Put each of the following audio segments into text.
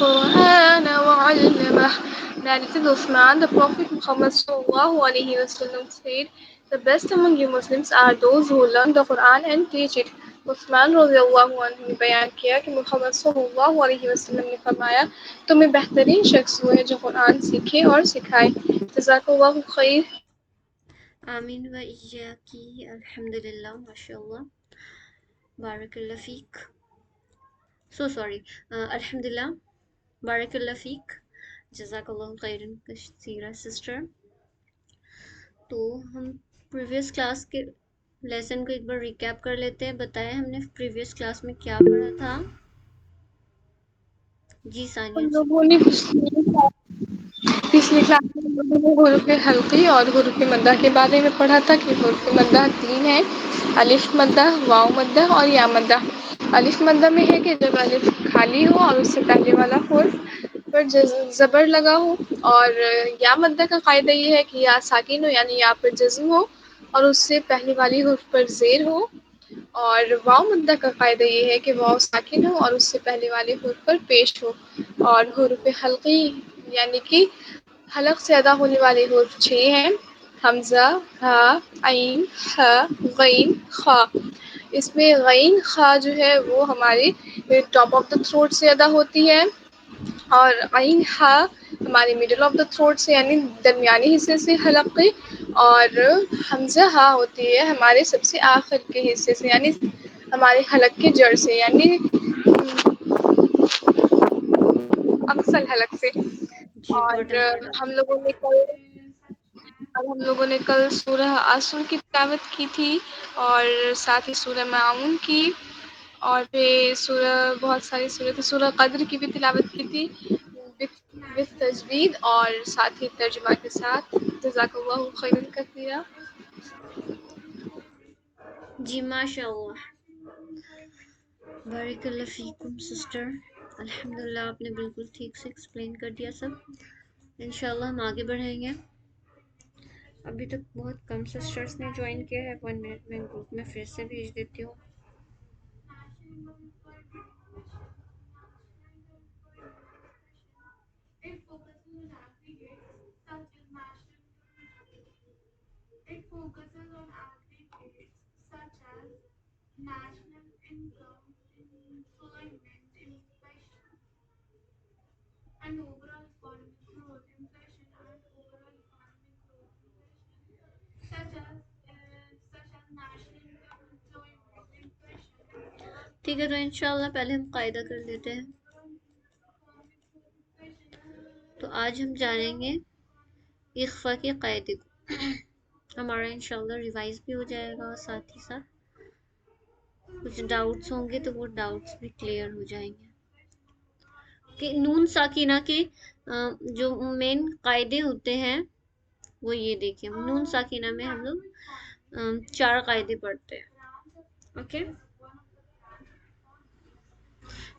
القرآن وعلمه. Narrated Uthman, the Prophet Muhammad sallallahu alaihi wasallam said, "The best among you Muslims are those who learn the Quran and teach it." عثمان رضی اللہ عنہ نے بیان کیا کہ محمد صلی اللہ علیہ وسلم نے فرمایا، تم میں بہترین شخص وہ ہے جو قرآن سیکھے اور سکھائے۔ جزاک اللہ خیر۔ آمین و ایاکی، الحمدللہ، ماشاءاللہ، بارک اللہ فیک، سوری، الحمدللہ، بارک اللہ فیک، جزاک اللہ خیرن کثیرا سسٹر۔ تو ہم پریویس کلاس کے لیسن کو ایک بار ریکیپ کر لیتے ہیں۔ بتائیں ہم نے پریویس کلاس میں کیا پڑھا تھا؟ جی ثانیہ ہم جی۔ لوگوں نے پچھلی کلاس میں ہم لوگوں نے حروف حلقی اور حروف مدہ کے بارے میں پڑھا تھا کہ حروف مدہ 3 ہیں، الف مدہ، واو مدہ اور یا مدہ۔ الف مدہ میں ہے کہ جب الف خالی ہو اور اس سے پہلے والا حرف پر زبر لگا ہو، اور یا مدہ کا قاعدہ یہ ہے کہ یا ساکن ہو یعنی یا پر جزم ہو اور اس سے پہلے والی حرف پر زیر ہو، اور واو مدہ کا قاعدہ یہ ہے کہ واو ساکن ہو اور اس سے پہلے والے حرف پر پیش ہو، اور حروف حلقی یعنی کہ حلق سے ادا ہونے والے حروف 6 ہیں، حمزہ، ہا، عین، ح، غین، خا۔ اس میں غین خا جو ہے وہ ہماری ٹاپ آف دا تھروٹ سے ادا ہوتی ہے، اور عین ہا ہماری مڈل آف دا تھروٹ سے یعنی درمیانی حصے سے حلق کی، اور حمزہ ہا ہوتی ہے ہمارے سب سے آخر کے حصے سے یعنی ہمارے حلق کے جڑ سے یعنی اقصل حلق سے۔ جی اور باٹم پارٹ آف ہم لوگوں نے کل سورہ عصر کی تلاوت کی تھی، اور ساتھ ہی سورہ معون کی، اور پھر بہت ساری سورہ قدر کی بھی تلاوت کی تھی وتھ تجوید اور ساتھ ہی ترجمہ کے ساتھ۔ جزاک اللہ خیرا کثیرا۔ جی ماشاءاللہ، بارک اللہ فیکم سسٹر۔ الحمدللہ آپ نے بالکل ٹھیک سے ایکسپلین کر دیا سب۔ انشاءاللہ ہم آگے بڑھیں گے۔ ابھی تک بہت کم سسٹرز نے جوائن کیا ہے، 1 منٹ میں گروپ میں پھر سے بھیج دیتی ہوں۔ ٹھیک ہے، تو انشاءاللہ پہلے ہم قاعدہ کر لیتے ہیں۔ تو آج ہم جانیں گے اخفا کے قاعدے کو۔ ہمارا انشاءاللہ ریوائز بھی ہو جائے گا، اور ساتھ ہی ساتھ کچھ ڈاؤٹس ہوں گے تو وہ ڈاؤٹس بھی کلیئر ہو جائیں گے۔ کہ نون ساکینہ کے جو مین قاعدے ہوتے ہیں وہ یہ دیکھیں، نون ساکینہ میں ہم لوگ 4 قاعدے پڑھتے ہیں۔ اوکے،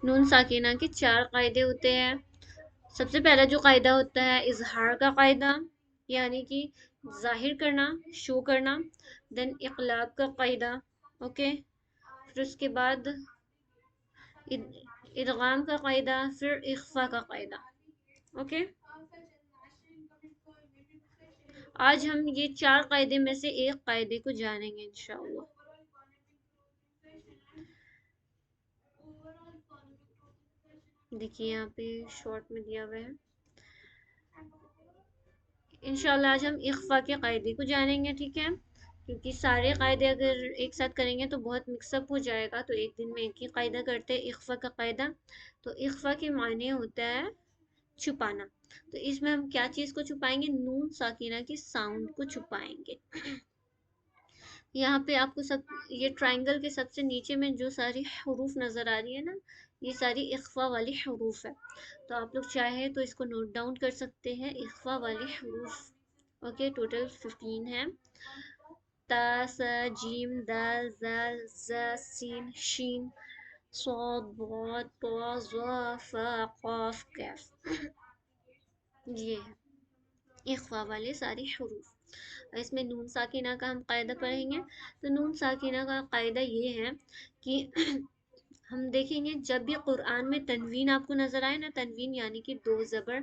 نون ساکینہ کے 4 قاعدے ہوتے ہیں۔ سب سے پہلا جو قاعدہ ہوتا ہے اظہار کا قاعدہ، یعنی کہ ظاہر کرنا، شو کرنا۔ دین اقلاب کا قاعدہ، اوکے، پھر اس کے بعد ادغام کا قاعدہ، پھر اخفا کا قاعدہ۔ اوکے، آج ہم یہ 4 قاعدے میں سے ایک قاعدے کو جانیں گے انشاءاللہ۔ دیکھیے یہاں پہ شارٹ میں دیا ہوا ہے۔ انشاءاللہ آج ہم اخفا کے قاعدے کو جانیں گے، ٹھیک ہے، کیونکہ سارے قاعدے اگر ایک ساتھ کریں گے تو بہت مکس اپ ہو جائے گا، تو ایک دن میں ایک ہی قاعدہ کرتے ہیں، اخفا کا قاعدہ۔ تو اخفا کے معنی ہوتا ہے چھپانا۔ تو اس میں ہم کیا چیز کو چھپائیں گے؟ نون ساکینہ کی ساؤنڈ کو چھپائیں گے۔ یہاں پہ آپ کو یہ ٹرائنگل کے سب سے نیچے میں جو ساری حروف نظر آ رہی ہے نا، یہ ساری اخفا والی حروف ہے۔ تو آپ لوگ چاہیں تو اس کو نوٹ ڈاؤن کر سکتے ہیں، اخفا والی حروف۔ اوکے، ٹوٹل 15 ہیں: تا، س، جیم، دال، زال، ز، سین، شین، صاد، ضاد، طا، ظا، فا، قاف، کاف۔ یہ ہے اخفا والے سارے حروف۔ اس میں نون ساکینہ کا ہم قاعدہ پڑھیں گے۔ تو نون ساکینہ کا قاعدہ یہ ہے کہ ہم دیکھیں گے جب بھی قرآن میں تنوین آپ کو نظر آئے نا، تنوین یعنی کہ دو زبر،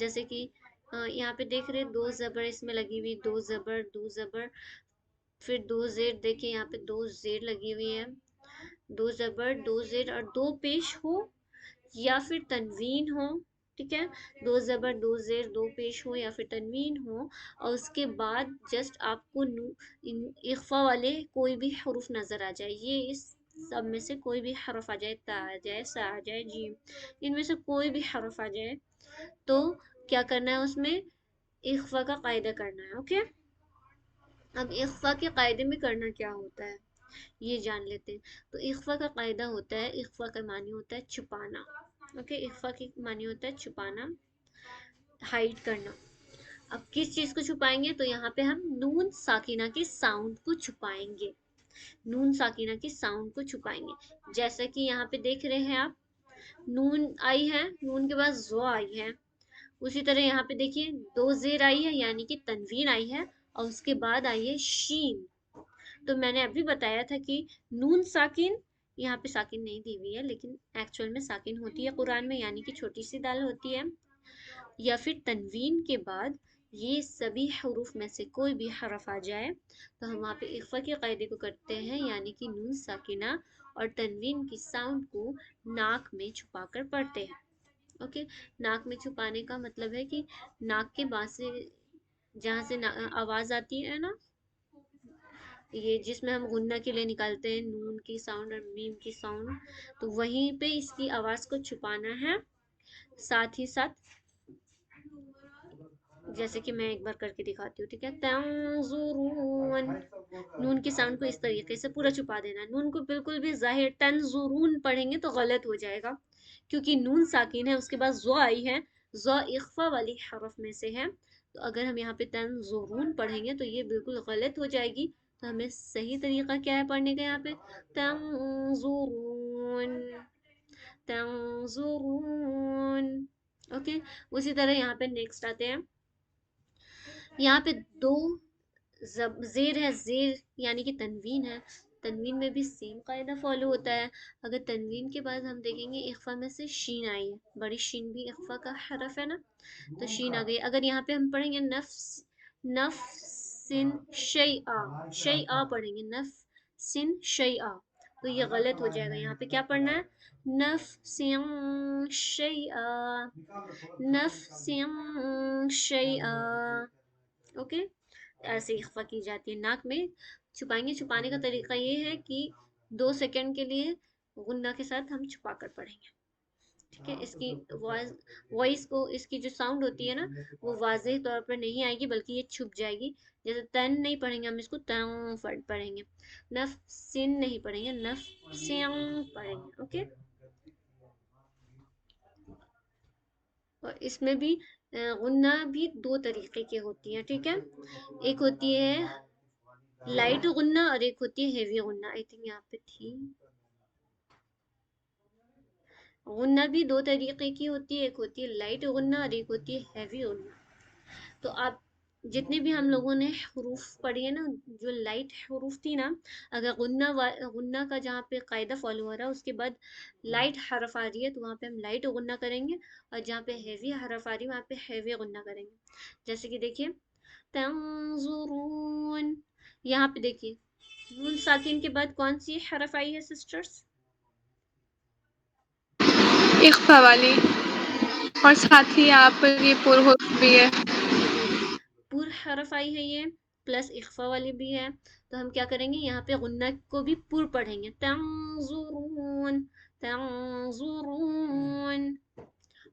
جیسے کہ یہاں پہ دیکھ رہے دو زبر اس میں لگی ہوئی، دو زبر، دو زبر، پھر دو زیر، دیکھیں یہاں پہ دو زیر لگی ہوئی ہے، دو زبر، دو زیر اور دو پیش ہو یا پھر تنوین ہو، ٹھیک ہے، دو زبر، دو زیر، دو پیش ہو یا پھر تنوین ہو، اور اس کے بعد جسٹ آپ کو اخفا والے کوئی بھی حروف نظر آ جائے، یہ اس سب میں سے کوئی بھی حرف آ جائے، تا آ جائے، سا آ جائے، جیم، ان میں سے کوئی بھی حرف آ جائے تو کیا کرنا ہے، اس میں اخفا کا قاعدہ کرنا ہے، اوکے۔ اب اخفا کے قاعدے میں کرنا کیا ہوتا ہے یہ جان لیتے ہیں۔ تو اخفا کا قاعدہ ہوتا ہے، اخفا کا معنی ہوتا ہے چھپانا، اوکے، اخفا کی معنی ہوتا ہے چھپانا، ہائڈ کرنا۔ اب کس چیز کو چھپائیں گے، تو یہاں پہ ہم نون ساکینہ کے ساؤنڈ کو چھپائیں گے، نون ساکینہ کے ساؤنڈ کو چھپائیں گے، جیسا کہ یہاں پہ دیکھ رہے ہیں آپ، نون آئی ہے، نون کے بعد زو آئی ہے، اسی طرح یہاں پہ دیکھیے دو زیر آئی ہے یعنی کہ تنوین آئی ہے، اور اس کے بعد آئی ہے شین۔ تو میں نے ابھی بتایا تھا کہ نون ساکن، یہاں پہ ساکن نہیں دی ہوئی ہے لیکن ایکچوئل میں ساکن ہوتی ہے قرآن میں، یعنی کہ چھوٹی سی دال ہوتی ہے، یا پھر تنوین کے بعد یہ سبھی حروف میں سے کوئی بھی حرف آ جائے تو ہم وہاں پہ اخفا کے قاعدے کو کرتے ہیں، یعنی کہ نون ساکنہ اور تنوین کی ساؤنڈ کو ناک میں چھپا کر پڑھتے ہیں، اوکے۔ ناک میں چھپانے کا مطلب ہے کہ ناک کے بعد سے جہاں سے آواز آتی ہے نا، یہ جس میں ہم غنہ کے لیے نکالتے ہیں نون کی ساؤنڈ اور میم کی ساؤنڈ، تو وہیں پہ اس کی آواز کو چھپانا ہے، ساتھ ہی ساتھ جیسے کہ میں ایک بار کر کے دکھاتی ہوں، ٹھیک ہے، تنظرون، نون کی ساؤنڈ کو اس طریقے سے پورا چھپا دینا ہے، نون کو بالکل بھی ظاہر تنظرون پڑھیں گے تو غلط ہو جائے گا، کیونکہ نون ساکن ہے، اس کے بعد زو آئی ہے، زو اخفا والی حرف میں سے ہے، تو اگر ہم یہاں پہ تنظرون پڑھیں گے تو یہ بالکل غلط ہو جائے گی، تو ہمیں صحیح طریقہ کیا ہے پڑھنے کا، یہاں پہ تنظرون، تنظرون، اوکے۔ اسی طرح یہاں پہ نیکسٹ آتے ہیں، یہاں پہ دو زیر ہے، زیر یعنی کہ تنوین ہے، تنوین میں بھی سیم قاعدہ فالو ہوتا ہے، اگر تنوین کے بعد ہم دیکھیں گے اخفا میں سے شین آئی ہے، بڑی شین بھی اخفا کا حرف ہے نا، تو شین آ گئی، اگر یہاں پہ ہم پڑھیں گے نفسن شیئا، شیئا پڑھیں گے، نفسن شیئا، تو یہ غلط ہو جائے گا، یہاں پہ کیا پڑھنا ہے، نفسن شیئا، نفسن شیئا، اوکے۔ ایسے اخفا کی جاتی ہے، ناک میں چھپائیں گے، چھپانے کا طریقہ یہ ہے کہ 2 سیکنڈ کے لیے غنہ کے ساتھ ہم چھپا کر پڑھیں گے، ٹھیک ہے، اس کی وائس کو، اس کی جو ساؤنڈ ہوتی ہے نا وہ واضح طور پر نہیں آئے گی بلکہ یہ چھپ جائے گی، جیسے تن نہیں پڑھیں گے ہم اس کو تن پڑھیں گے، نفسن نہیں پڑھیں گے، نفسن پڑھیں گے، اوکے۔ اور اس میں بھی غنہ بھی 2 طریقے کی ہوتی ہیں، ٹھیک ہے، ایک ہوتی ہے لائٹ غنہ اور ایک ہوتی ہے ہیوی غنہ، آئی تھنک یہاں پہ تھی، غنہ بھی 2 طریقے کی ہوتی ہے، ایک ہوتی ہے لائٹ غنہ اور ایک ہوتی ہے ہیوی غنہ، تو آپ جتنے بھی ہم لوگوں نے حروف پڑھی ہے نا، جو لائٹ حروف تھی نا، اگر غنہ کا جہاں پہ قاعدہ فالو ہو رہا ہے اس کے بعد لائٹ حرف آ رہی ہے تو وہاں پہ ہم لائٹ غنہ کریں گے، اور جہاں پہ ہیوی حرف آ رہی ہے وہاں پہ ہیوی غنہ کریں گے، جیسے کہ دیکھیے تنظرون، یہاں پہ دیکھیے نون ساکن کے بعد کون سی حرف آئی ہے سسٹرز، اخفا والی، اور ساتھ ہی یہاں پر یہ پر حرف بھی ہے، پر حرف آئی ہے یہ، پلس اخفا والی بھی ہے، تو ہم کیا کریں گے، یہاں پہ غنہ کو بھی پر پڑھیں گے، تنظرون، تنظرون،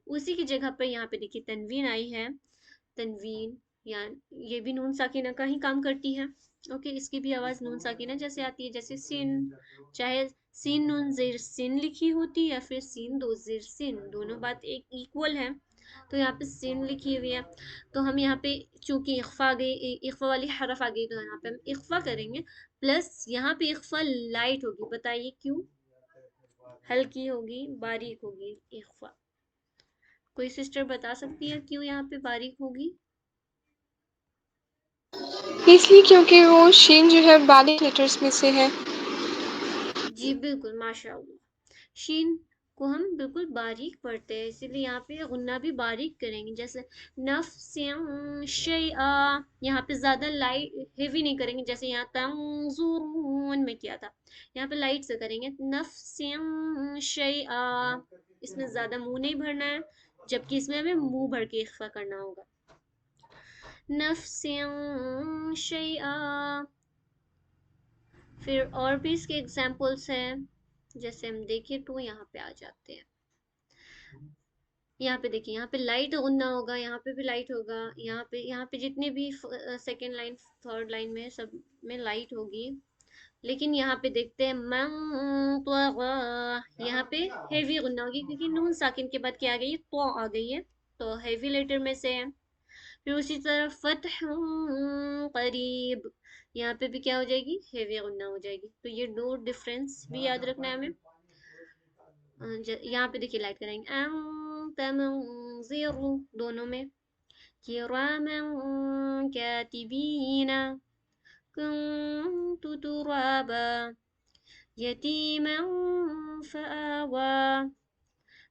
اسی کی جگہ پہ یہاں پہ دیکھیے تنوین آئی ہے، تنوین یعنی یہ بھی نون ساکینہ کا ہی کام کرتی ہے، اوکے، اس کی بھی آواز نون ساکینہ جیسے آتی ہے، جیسے سین، چاہے سین نون زیر سین لکھی ہوتی یا پھر سین دو زیر سین، دونوں بات ایک ایکول ہے، تو یہاں پہ سین لکھی ہوئی ہے، تو ہم یہاں پہ چونکہ اخفا گئی، اخفا والی حرف آ گئی تو یہاں پہ ہم اخفا کریں گے، پلس یہاں پہ اخفا لائٹ ہوگی، بتائیے کیوں، ہلکی ہوگی، باریک ہوگی اخفا، کوئی سسٹر بتا سکتی ہے کیوں یہاں پہ باریک ہوگی، اس لیے کیونکہ وہ شین جو ہے باریک لیٹرز میں سے ہے۔ جی بالکل، ماشاء اللہ، شین کو ہم بالکل باریک پڑھتے ہیں، اسی لیے یہاں پہ غنہ بھی باریک کریں گے، جیسے نفس شیئا، یہاں پہ زیادہ لائٹ ہیوی نہیں کریں گے جیسے یہاں تنظرون میں کیا تھا، یہاں پہ لائٹ سے کریں گے نفس شیئا، اس میں زیادہ منہ نہیں بھرنا ہے، جبکہ اس میں ہمیں منہ بھر کے اخفا کرنا ہوگا، نفس شیئا۔ پھر اور بھی اس کے ایگزامپلس ہیں، جیسے ہم دیکھیں تو یہاں پہ آ جاتے ہیں، یہاں پہ دیکھیں، یہاں پہ لائٹ غنہ ہوگا، یہاں پہ بھی لائٹ ہوگا، یہاں پہ جتنے بھی سیکنڈ لائن تھرڈ لائن میں سب میں لائٹ ہوگی، لیکن یہاں پہ دیکھتے ہیں من طغى، یہاں پہ ہیوی غنہ ہوگی کیونکہ نون ساکن کے بعد کیا آ گئی ہے، تو آ گئی ہے، تو ہیوی لیٹر میں سے ہے۔ پھر اسی طرح فتح قریب، یہاں پہ بھی کیا ہو جائے گی، ہیوی غنہ ہو جائے گی، تو یہ دو ڈفرینس بھی یاد رکھنا ہے ہمیں۔ یہاں پہ دیکھیے لائٹ کریں گے انت منذر، دونوں میں کراما کاتبین کنت ترابا یتیما فآوى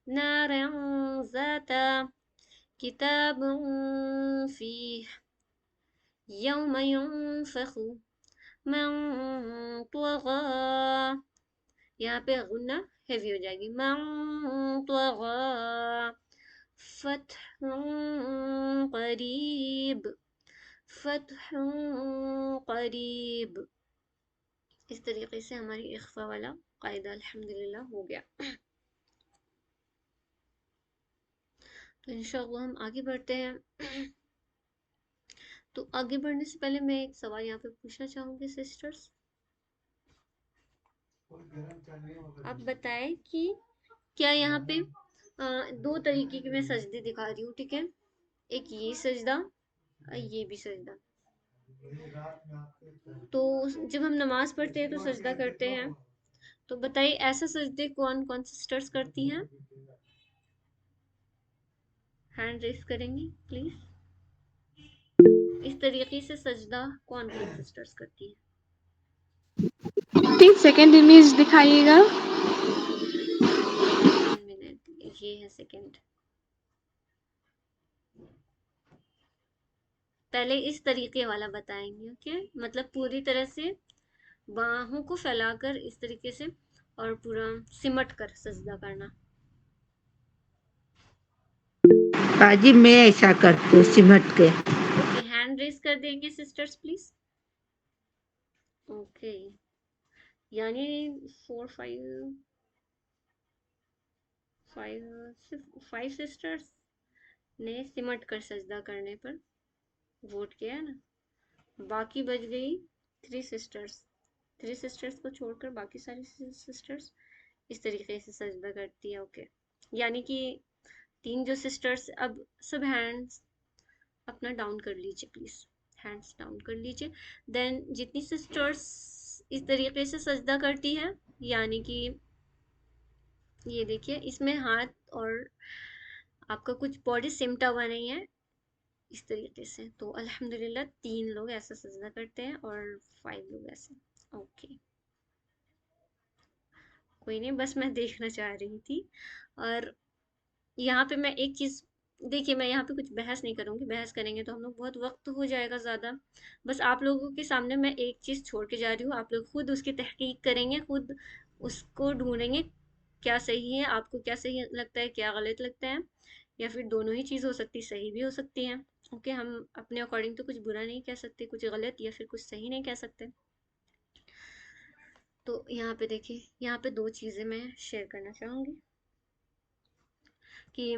نارا ذات کتاب فیہ یوم ينفخ من طغى، یہاں پہ غنہ ہیوی ہو جائے گی، من طغى فتح قریب، فتح قریب۔ اس طریقے سے ہماری اخفا والا قاعدہ الحمدللہ ہو گیا۔ تو انشاءاللہ ہم آگے بڑھتے ہیں۔ تو آگے بڑھنے سے پہلے میں ایک سوال یہاں پہ پوچھنا چاہوں گی سسٹرز، آپ بتائیں کہ کیا یہاں پہ دو طریقے کی میں سجدے دکھا رہی ہوں، ٹھیک ہے، ایک یہ سجدہ، یہ بھی سجدہ، تو جب ہم نماز پڑھتے ہیں تو سجدہ کرتے ہیں، تو بتائیے ایسا سجدے کون کون سسٹرز کرتی ہیں، ہینڈ ریز کریں گی پلیز، اس طریقے سے سجدہ کون کون سسٹرز کرتی ہیں؟ پلیز سیکنڈ امیج دکھائیے گا۔ 1 منٹ، یہ ہے سیکنڈ، پہلے اس طریقے والا بتائیں گے، اوکے، مطلب پوری طرح سے باہوں کو پھیلا کر اس طریقے سے اور پورا سمٹ کر سجدہ کرنا۔ باجی میں ایسا کرتی ہوں سمٹ کے۔ اوکے، ہینڈ ریز کر دیں گے سسٹرز پلیز۔ اوکے، یعنی 5 سسٹرز نے سمٹ کر سجدہ کرنے پر ووٹ کیا ہے نا، باقی بچ گئی 3 سسٹرز کو چھوڑ کر باقی ساری سسٹرز اس طریقے سے سجدہ کرتی ہے۔ اوکے، یعنی کہ 3 جو سسٹرز، اب سب ہینڈز اپنا ڈاؤن کر لیجیے پلیز، ہینڈز ڈاؤن کر لیجیے، دین جتنی سسٹرز اس طریقے سے سجدہ کرتی ہے، یعنی کہ یہ دیکھیے اس میں ہاتھ اور آپ کا کچھ باڈی سمٹا ہوا نہیں ہے اس طریقے سے، تو الحمدللہ 3 لوگ ایسا سجدہ کرتے ہیں اور 5 لوگ ایسے۔ اوکے، کوئی نہیں، بس میں دیکھنا چاہ رہی تھی۔ اور یہاں پہ میں ایک چیز، دیکھیے میں یہاں پہ کچھ بحث نہیں کروں گی، بحث کریں گے تو ہم لوگ بہت وقت ہو جائے گا زیادہ، بس آپ لوگوں کے سامنے میں ایک چیز چھوڑ کے جا رہی ہوں، آپ لوگ خود اس کی تحقیق کریں گے، خود اس کو ڈھونڈیں گے کیا صحیح ہے، آپ کو کیا صحیح لگتا ہے، کیا غلط لگتا ہے، یا پھر دونوں ہی چیز ہو سکتی، صحیح بھی ہو سکتی ہیں۔ اوکے، ہم اپنے اکارڈنگ تو کچھ برا نہیں کہہ سکتے، کچھ غلط یا پھر کچھ صحیح نہیں کہہ سکتے۔ تو یہاں پہ دیکھیں، یہاں پہ 2 چیزیں میں شیئر کرنا چاہوں گی کہ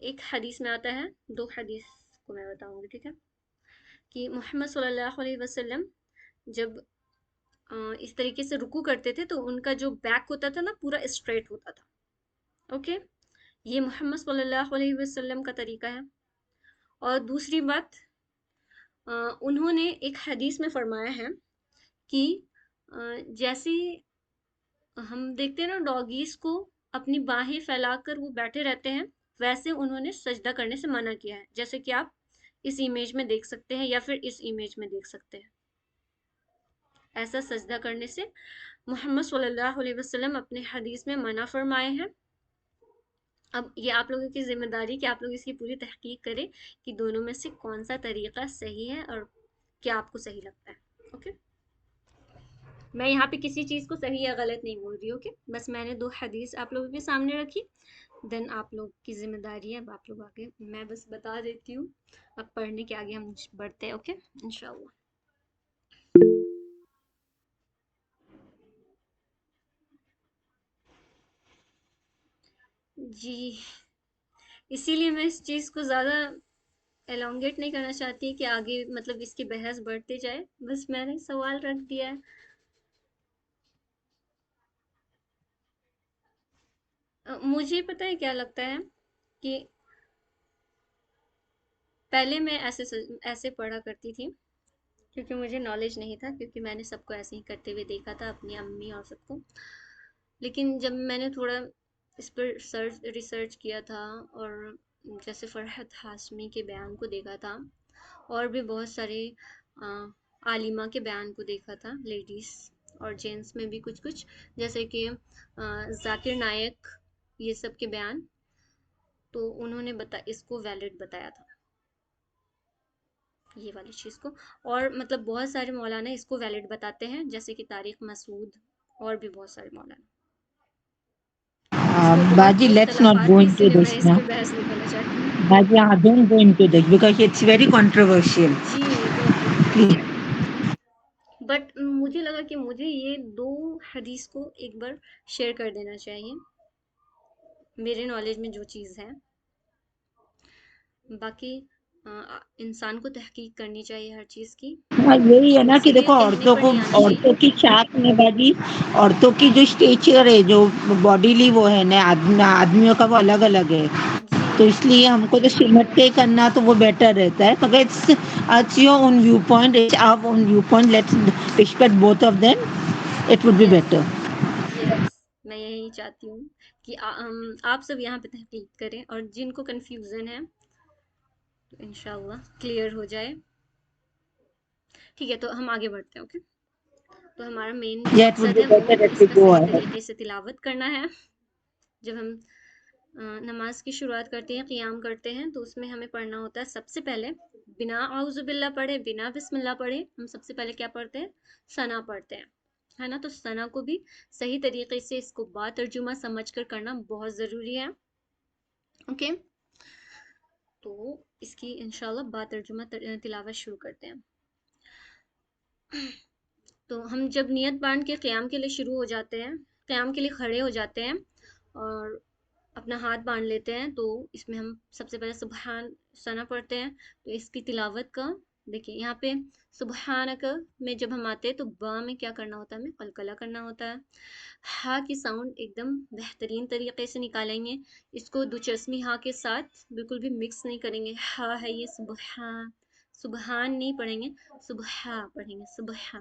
ایک حدیث میں آتا ہے، 2 حدیث کو میں بتاؤں گی، ٹھیک ہے، کہ محمد صلی اللہ علیہ وسلم جب اس طریقے سے رکوع کرتے تھے تو ان کا جو بیک ہوتا تھا نا پورا اسٹریٹ ہوتا تھا۔ اوکے، یہ محمد صلی اللہ علیہ وسلم کا طریقہ ہے۔ اور دوسری بات، انہوں نے ایک حدیث میں فرمایا ہے کہ جیسے ہم دیکھتے ہیں نا ڈاگیز کو اپنی باہیں پھیلا کر وہ بیٹھے رہتے ہیں، ویسے انہوں نے سجدہ کرنے سے منع کیا ہے، جیسے کہ آپ اس امیج میں دیکھ سکتے ہیں یا پھر اس امیج میں دیکھ سکتے ہیں، ایسا سجدہ کرنے سے محمد صلی اللہ علیہ وسلم اپنے حدیث میں منع فرمائے ہیں. اب یہ آپ لوگوں کی ذمہ داری کہ آپ لوگ اس کی پوری تحقیق کریں کہ دونوں میں سے کون سا طریقہ صحیح ہے اور کیا آپ کو صحیح لگتا ہے. اوکے، میں یہاں پہ کسی چیز کو صحیح یا غلط نہیں بول رہی. اوکے، بس میں نے 2 حدیث آپ لوگوں کے سامنے رکھی، دین آپ لوگ کی ذمہ داری ہے. اب آپ لوگ آگے، میں بس بتا دیتی ہوں، اب پڑھنے کے آگے ہم بڑھتے ہیں. اوکے انشاءاللہ. جی، اسی لیے میں اس چیز کو زیادہ ایلونگیٹ نہیں کرنا چاہتی کہ آگے مطلب اس کی بحث بڑھتی جائے. بس میں نے سوال رکھ دیا ہے. مجھے پتہ ہے کیا لگتا ہے کہ پہلے میں ایسے پڑھا کرتی تھی کیونکہ مجھے نالج نہیں تھا، کیونکہ میں نے سب کو ایسے ہی کرتے ہوئے دیکھا تھا، اپنی امی اور سب کو. لیکن جب میں نے تھوڑا اس پر ریسرچ کیا تھا، اور جیسے فرحت ہاشمی کے بیان کو دیکھا تھا، اور بھی بہت سارے عالمہ کے بیان کو دیکھا تھا، لیڈیز اور جینٹس میں بھی کچھ جیسے کہ ذاکر نائک، یہ سب کے بیان، تو انہوں نے اس کو ویلڈ بتایا تھا، یہ والی چیز کو. اور مطلب بہت سارے مولانا اس کو ویلڈ بتاتے ہیں، جیسے کہ طارق مسعود اور بھی بہت سارے مولانا. اس میں بہت Baji, let's not اختلافات go ہیں، اسی into لیے میں this اس now. پہ بحث نہیں کرنا چاہتی ہوں. Baji, don't go into this because it's very controversial. جی بالکل. Please. بٹ مجھے لگا کہ مجھے یہ 2 حدیث کو ایک بار شیئر کر دینا چاہیے، میرے نالج میں جو چیز ہے. باقی انسان کو تحقیق کرنی چاہیے ہر چیز کی. ہاں یہی ہے نا اس کہ لیے دیکھو کہنے عورتوں پر کو، نہیں آنا عورتوں چاہیے. کی چاک میں باجی، عورتوں کی جو اسٹیچر ہے، جو باڈیلی وہ ہے نا، آدمیوں کا وہ الگ الگ ہے. جی تو اس لیے ہم کو تو سمٹ کے کرنا تو وہ بیٹر رہتا ہے. مگر it's your own view point, it's our own view point, let's respect both of them, it would be yes better. Yes, میں یہی چاہتی ہوں کہ آپ سب یہاں پہ تحقیق کریں، اور جن کو کنفیوژن ہے تو انشاءاللہ کلیئر ہو جائے. ٹھیک ہے، تو ہم آگے بڑھتے ہیں. اوکے، تو ہمارا مین جو یا اٹ وڈ مقصد بی ہے وہ بیٹر ایٹ اس وی کا گو صحیح اہیڈ. طریقے سے تلاوت کرنا ہے. جب ہم نماز کی شروعات کرتے ہیں، قیام کرتے ہیں، تو اس میں ہمیں پڑھنا ہوتا ہے سب سے پہلے بنا اعوذ باللہ پڑھے، بنا بسم اللہ پڑھے، ہم سب سے پہلے کیا پڑھتے ہیں؟ ثنا پڑھتے ہیں، ہے نا. تو ثنا کو بھی صحیح طریقے سے اس کو با ترجمہ سمجھ کر کرنا بہت ضروری ہے. اوکے، تو اس کی انشاءاللہ با ترجمہ تلاوت شروع کرتے ہیں. تو ہم جب نیت باندھ کے قیام کے لیے شروع ہو جاتے ہیں، قیام کے لیے کھڑے ہو جاتے ہیں اور اپنا ہاتھ باندھ لیتے ہیں، تو اس میں ہم سب سے پہلے سبحان ثنا پڑھتے ہیں. تو اس کی تلاوت کا دیکھیں، یہاں پہ سبحانک میں جب ہم آتے ہیں تو با میں کیا کرنا ہوتا ہے؟ ہمیں قلقلہ کرنا ہوتا ہے. ہا کی ساؤنڈ ایک دم بہترین طریقے سے نکالیں گے، اس کو دوچرسمی ہا کے ساتھ بالکل بھی مکس نہیں کریں گے. ہا ہے یہ سبحان، سبحان نہیں پڑھیں گے، سبحا پڑھیں گے، سبحا.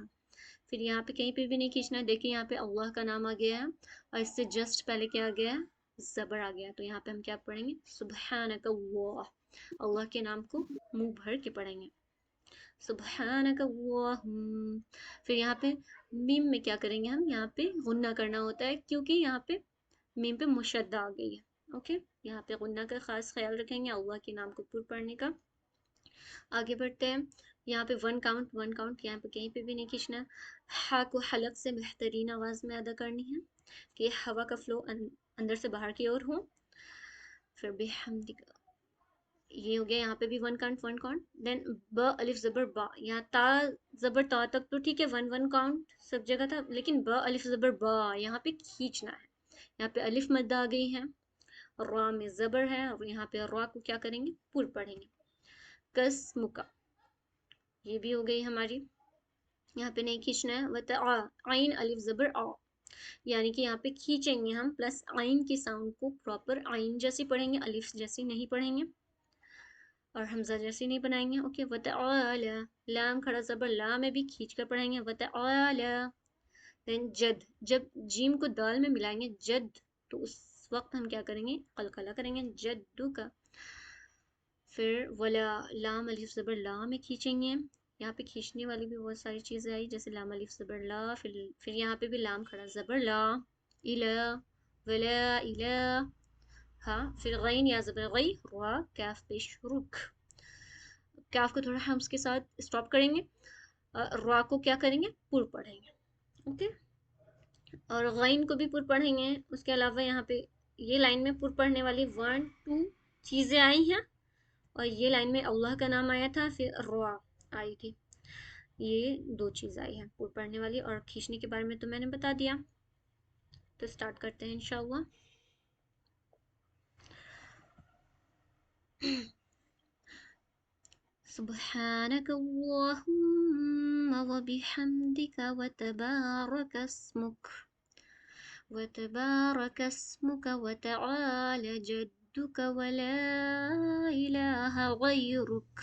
پھر یہاں پہ کہیں پہ بھی نہیں کھینچنا ہے. دیکھیں یہاں پہ اللہ کا نام آ گیا ہے، اور اس سے جسٹ پہلے کیا آ گیا ہے؟ زبر آ گیا. تو یہاں پہ ہم کیا پڑھیں گے؟ سبحانک اللہ، اللہ کے نام کو منہ بھر کے پڑھیں گے، سبحانک اللہم. پھر یہاں پہ میم میں کیا کریں گے؟ ہم یہاں پہ غنہ کرنا ہوتا ہے، کیونکہ یہاں پہ میم پہ مشدہ آ گئی ہے. اوکے، یہاں پہ غنہ کا خاص خیال رکھیں گے اللہ کے نام کو پر پڑھنے کا. آگے بڑھتے ہیں. یہاں پہ ون کاؤنٹ یہاں پہ کہیں پہ بھی نہیں کھینچنا. ہا کو حلق سے بہترین آواز میں ادا کرنی ہے کہ ہوا کا فلو اندر سے باہر کی اور ہو. پھر بحمدک، یہ ہو گیا. یہاں پہ بھی ون کاؤنٹ. دین ب الف زبر با، یہاں تا زبر تا تک تو ٹھیک ہے، ون کاؤنٹ سب جگہ تھا، لیکن ب الف زبر با یہاں پہ کھینچنا ہے. یہاں پہ الف مد آ گئی ہے، را میں زبر ہے، اور یہاں پہ را کو کیا کریں گے؟ پر پڑھیں گے. قسم کا، یہ بھی ہو گئی ہماری، یہاں پہ نہیں کھینچنا ہے. وتعا، عین الف زبر آ، یعنی کہ یہاں پہ کھینچیں گے ہم، پلس عین کی ساؤنڈ کو پراپر عین جیسی پڑھیں گے، الف جیسی نہیں پڑھیں گے، اور حمزہ جیسی نہیں بنائیں گے. اوکے، وتعالی، لام کھڑا زبر لا میں بھی کھینچ کر پڑھیں گے، وتعالی. دین جد، جب جیم کو دال میں ملائیں گے جد، تو اس وقت ہم کیا کریں گے؟ قلقلہ کریں گے، جدو کا. پھر ولا، لام الف زبر لا میں کھینچیں گے. یہاں پہ کھینچنے والی بھی بہت ساری چیزیں آئی، جیسے لام الف زبر لا، پھر یہاں پہ بھی لام کھڑا زبر لا، الا ولا الا، ہاں، پھر غین یا زبر غی، را کاف پیش رک، کاف کو تھوڑا ہم اس کے ساتھ اسٹاپ کریں گے، را کو کیا کریں گے، پر پڑھیں گے، اوکے، اور غین کو بھی پر پڑھیں گے۔ اس کے علاوہ یہاں پہ یہ لائن میں پر پڑھنے والی 1 2 چیزیں آئی ہیں، اور یہ لائن میں اللہ کا نام آیا تھا، پھر را آئی تھی، یہ 2 چیز آئی ہیں پر پڑھنے والی، اور کھینچنے کے بارے میں تو میں نے بتا دیا۔ تو سٹارٹ کرتے ہیں انشاءاللہ۔ سبحانك اللهم وبحمدك وتبارك اسمك وتعالى جدك ولا إله غيرك۔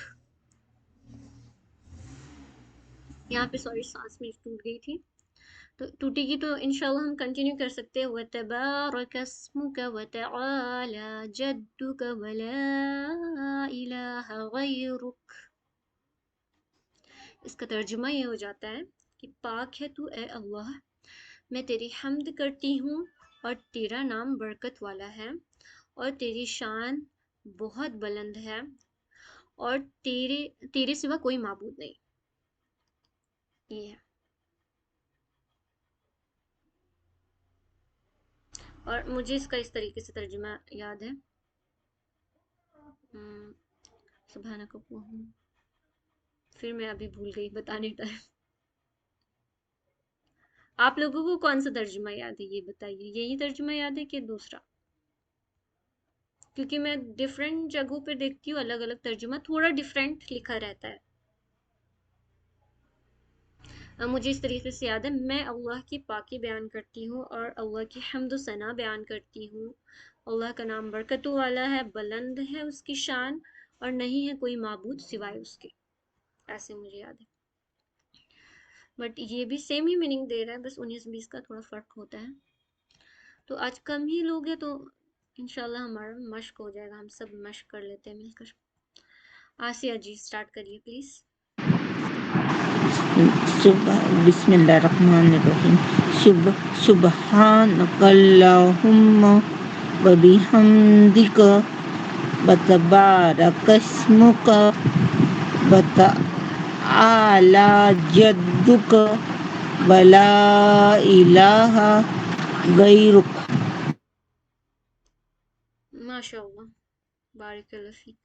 یہاں پہ سوری سانس میری ٹوٹ گئی تھی، تو ٹوٹے گی تو انشاءاللہ ہم کنٹینیو کر سکتے ہیں، وَتَبَارَكَ اسْمُكَ وَتَعَالَى جَدُّكَ وَلَا إِلَٰهَ غَيْرُكَ۔ اس کا ترجمہ یہ ہو جاتا ہے کہ پاک ہے تو اے اللہ، میں تیری حمد کرتی ہوں، اور تیرا نام برکت والا ہے، اور تیری شان بہت بلند ہے، اور تیرے سوا کوئی معبود نہیں۔ یہ ہے، اور مجھے اس کا اس طریقے سے ترجمہ یاد ہے، سبحانک اللہم، پھر میں ابھی بھول گئی بتانے ٹائم۔ آپ لوگوں کو کون سا ترجمہ یاد ہے یہ بتائیے، یہی ترجمہ یاد ہے کہ دوسرا؟ کیونکہ میں ڈیفرنٹ جگہوں پہ دیکھتی ہوں الگ الگ ترجمہ تھوڑا ڈیفرنٹ لکھا رہتا ہے۔ مجھے اس طریقے سے یاد ہے، میں اللہ کی پاکی بیان کرتی ہوں اور اللہ کی حمد و ثنا بیان کرتی ہوں، اللہ کا نام برکتوں والا ہے، بلند ہے اس کی شان، اور نہیں ہے کوئی معبود سوائے اس کے، ایسے مجھے یاد ہے۔ بٹ یہ بھی سیم ہی میننگ دے رہا ہے، بس 19-20 کا تھوڑا فرق ہوتا ہے۔ تو آج کم ہی لوگ ہیں تو انشاءاللہ ہمارا مشق ہو جائے گا، ہم سب مشق کر لیتے ہیں مل کر۔ آسیہ جی سٹارٹ کریے پلیز۔ بسم اللہ الرحمن الرحیم، سبحانک اللہم وبحمدک وتبارک اسمک وتعالی جدک ولا الہ غیرک۔ ماشاء اللہ، بارک اللہ فیک۔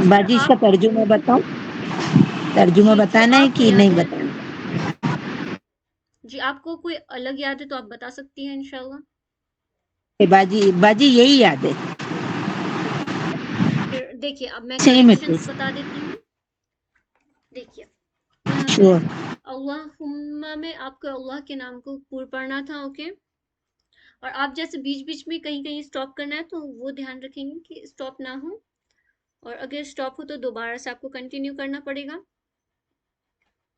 باجی اس کا ترجمہ بتاؤ، ترجمہ جی جو بتانا ہے آپ کو کہ یاد نہیں ہے، بتانا؟ جی آپ کو کوئی الگ یاد ہے تو آپ بتا سکتی ہیں انشاءاللہ۔ باجی یہی یاد ہے، اوکے، پھر دیکھیے اب میں سیم اٹ کریکشنز از، بتا دیتی ہوں۔ دیکھیے یہاں پہ شیور۔ اللہم میں آپ کو اللہ کے نام کو پور پڑھنا تھا، اوکے، اور آپ جیسے بیچ بیچ میں کہیں کہیں اسٹاپ کرنا ہے تو وہ دھیان رکھیں گے کہ اسٹاپ نہ ہو، اور اگر اسٹاپ ہو تو دوبارہ سے آپ کو کنٹینیو کرنا پڑے گا۔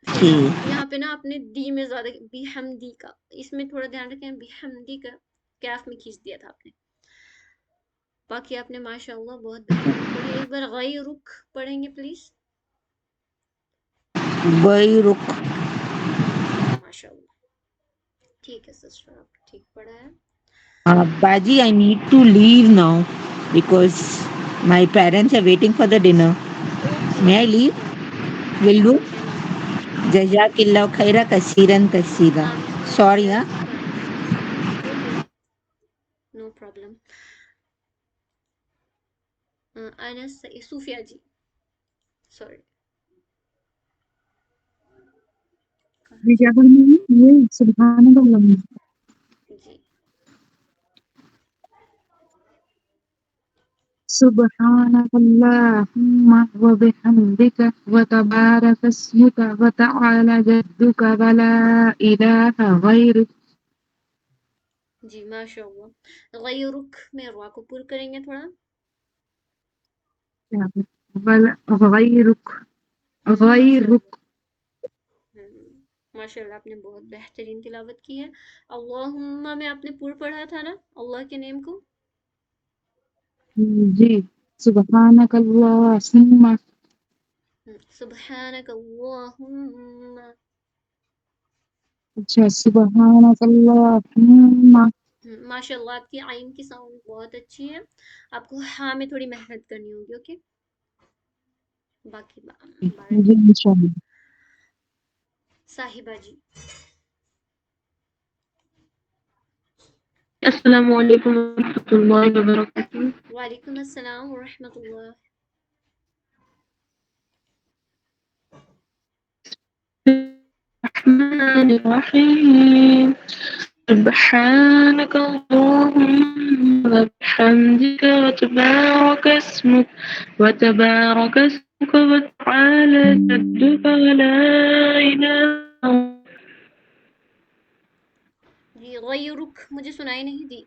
پھر یہاں پہ نا آپ نے دی میں زیادہ بی حمدی کا، اس میں تھوڑا دھیان رکھیں، بی حمدی کا کیف میں کھینچ دیا تھا آپ نے، باقی آپ نے ماشاءاللہ بہت بہترین پڑھی۔ ایک بار غیرک پڑھیں گے پلیز؟ غیرک، ماشاءاللہ، ٹھیک ہے سسٹر، آپ ٹھیک پڑھا ہے۔ باجی I need to leave now because my parents are waiting for the dinner. Okay May I okay, leave? کوئی Will do. ٹھیک ہے، نو پرابلم۔ جزاک اللہ خیرہ کثیرن کثیرا. Sorry, یس ہاں. Okay, no problem. Anas Sofia ji, sorry, کہاں جی کیا پڑھنا ہے یہ سبحان اللہ؟ جی سبحانك اللهم وبحمدك وتبارك اسمك وتعالى جدك ولا إله غيرك۔ جی ماشاءاللہ۔ غیرک میں روا کو پر کریں گے تھوڑا، غیرک، غیرک۔ ماشاءاللہ آپ نے بہت بہترین تلاوت کی ہے۔ اللہم میں آپ نے پر پڑھا تھا نا اللہ کے نیم کو؟ جی سبحانك اللهم، سبحانک اللہم. اچھا سبحانک اللہم. ماشاء اللہ آپ کی عین کی ساؤنڈ بہت اچھی ہے. آپ کو ہاں میں تھوڑی محنت کرنی ہوگی. اوکے باقی جی انشاءاللہ. صاحبہ جی. السلام علیکم ورحمۃ اللہ وبرکاتہ. وعلیکم السلام ورحمۃ اللہ. الرحمن الرحیم. سبحانك اللهم وبحمدك وتبارك اسمك وتعالى جدك ولا إله جی غیرک مجھے سنائی نہیں دی.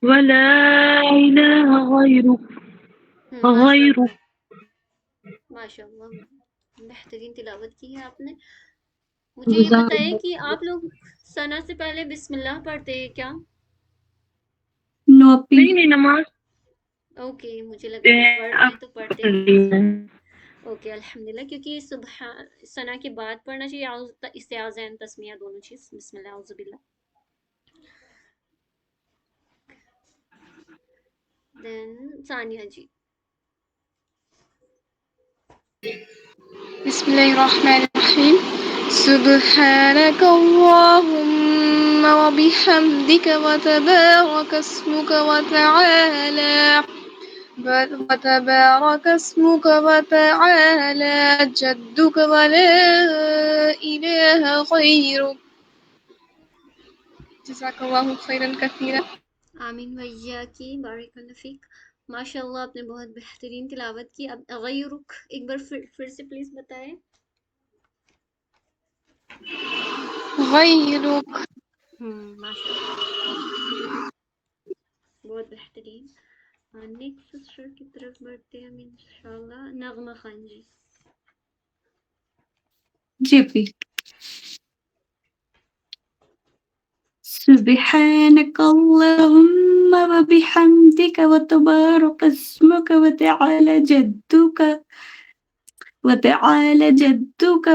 ولا إله ماشاء غيرك. اللہ ماشاء اللہ بہترین تلاوت کی ہے آپ نے. مجھے یہ بتائیں کہ آپ لوگ ثنا سے پہلے بسم اللہ پڑھتے ہیں کیا؟ نہیں نماز اوکے مجھے لگا کہ پڑھتے ہیں تو پڑھتے ہیں. اوکے الحمدللہ کیونکہ ثنا کے بعد پڑھنا چاہیے استعاذین تسمیہ دونوں چیز. بسم اللہ اعوذ باللہ. دین ثانیہ جی. بسم الله الرحمن الرحيم سبحانك اللهم وبحمدك وتبارك اسمك وتعالى جدك ولا إله غيرك جزاك الله خيرا كثيرا. آمین ویا کی بارک اللہ فیک. ماشاء اللہ آپ نے بہت بہترین تلاوت کی. اب غیرک ایک بار پھر سے پلیز بتائیں. غيرك. ماشاء اللہ بہت بہترین. نیکسٹ سسٹر کی طرف بڑھتے ہیں ہم انشاءاللہ. نغمہ خان جی. جی پلیز. سبحانك اللهم وبحمدك وتبارك اسمك وتعالى جدك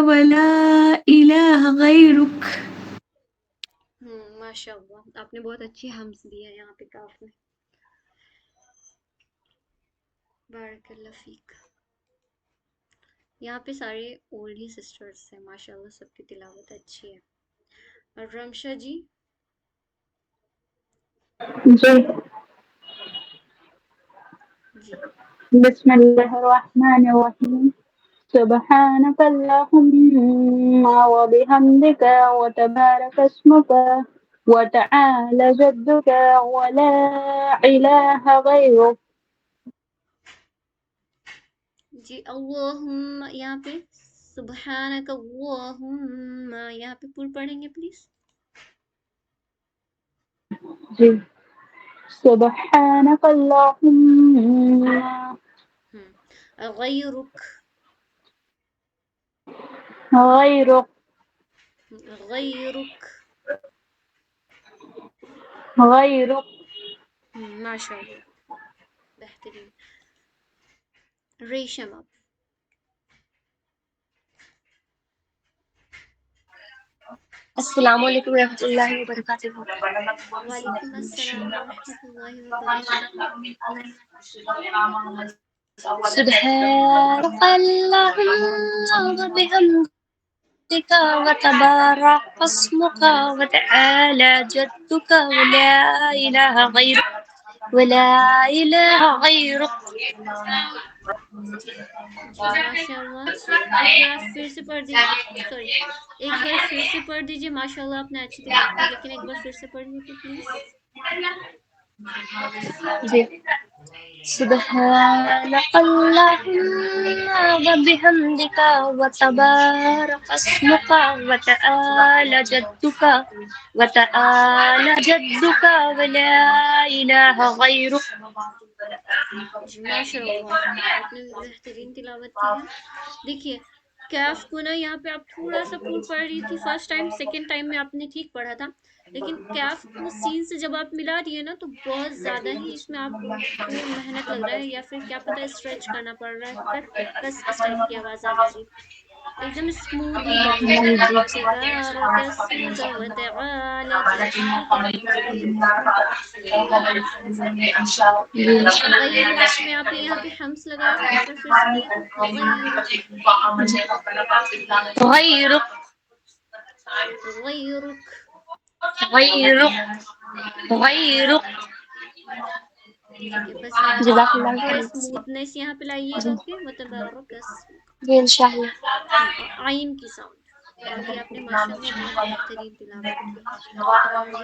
ولا إله غيرك. ماشاء اللہ آپ نے بہت اچھی حمز دی ہے یہاں پہ کاف میں. بارک اللہ فیک. یہاں پہ سارے اولڈ ہی سسٹرس ہیں ماشاء اللہ سب کی تلاوت اچھی ہے. اور رمشا جی. جی. جی بسم اللہ الرحمن الرحیم. سبحانك اللهم وبحمدك وتبارك اسمك وتعالى جدك ولا إله غيرك. جی اللہم یہاں پہ سبحانک اللہم یہاں پہ پور پڑھیں گے پلیز. جی. سبحانك اللهم غیرک غيرك غیرک. ماشاء اللہ بہترین. ریشم آپ. السلام علیکم ورحمۃ اللہ وبرکاتہ. وعلیکم السلام ورحمۃ اللہ وبرکاتہ. سبحانك اللهم وبحمدك وتبارك اسمك وتعالى جدك ولا إله غيرك. جی ماشاء اللہ. ایک بار آپ پھر سے پڑھ دیجیے. سوری ایک بار پھر سے پڑھ دیجیے. ماشاء اللہ آپ نے اچھی تلاوت کی لیکن ایک بار پھر سے پڑھیے تو پلیز. جی. سبحانك اللهم وبحمدك وتبارك اسمك وتعالى جدك ولا إله غيرك. جی ماشاء اللہ آپ نے بہترین تلاوت کی ہے. دیکھیے کیف کو نا یہاں پہ آپ تھوڑا سا پور پڑھ رہی تھی فرسٹ ٹائم، سیکنڈ ٹائم میں آپ نے ٹھیک پڑھا تھا، لیکن کیف کو سین سے جب آپ ملا رہی ہے نا تو بہت زیادہ ہی اس میں آپ کو محنت لگ رہا ہے، یا پھر کیا پتہ اسٹریچ کرنا پڑ رہا ہے، کس اس ٹائپ کی آواز آ جا رہی ہے، ایک دم اسموتھلی پڑھیے گا. تبارک اسمک وتعالى جدك وغیرک. غیرک میں آپ نے یہاں پہ حمس لگایا، ایک بار پھر سے بولیں غیرک. غيرك غیرک. غيرك غيرك. ٹھیک ہے، بس یہاں پہ جزاک اللہ تھوڑا خیر. اسموتھنیس یہاں پہ لائیے گا. اوکے، وتبارک اسمک. جی انشاءاللہ. اور آئین کی ساؤنڈ. باقی آپ نے ماشاءاللہ بہت بہترین تلاوت کی.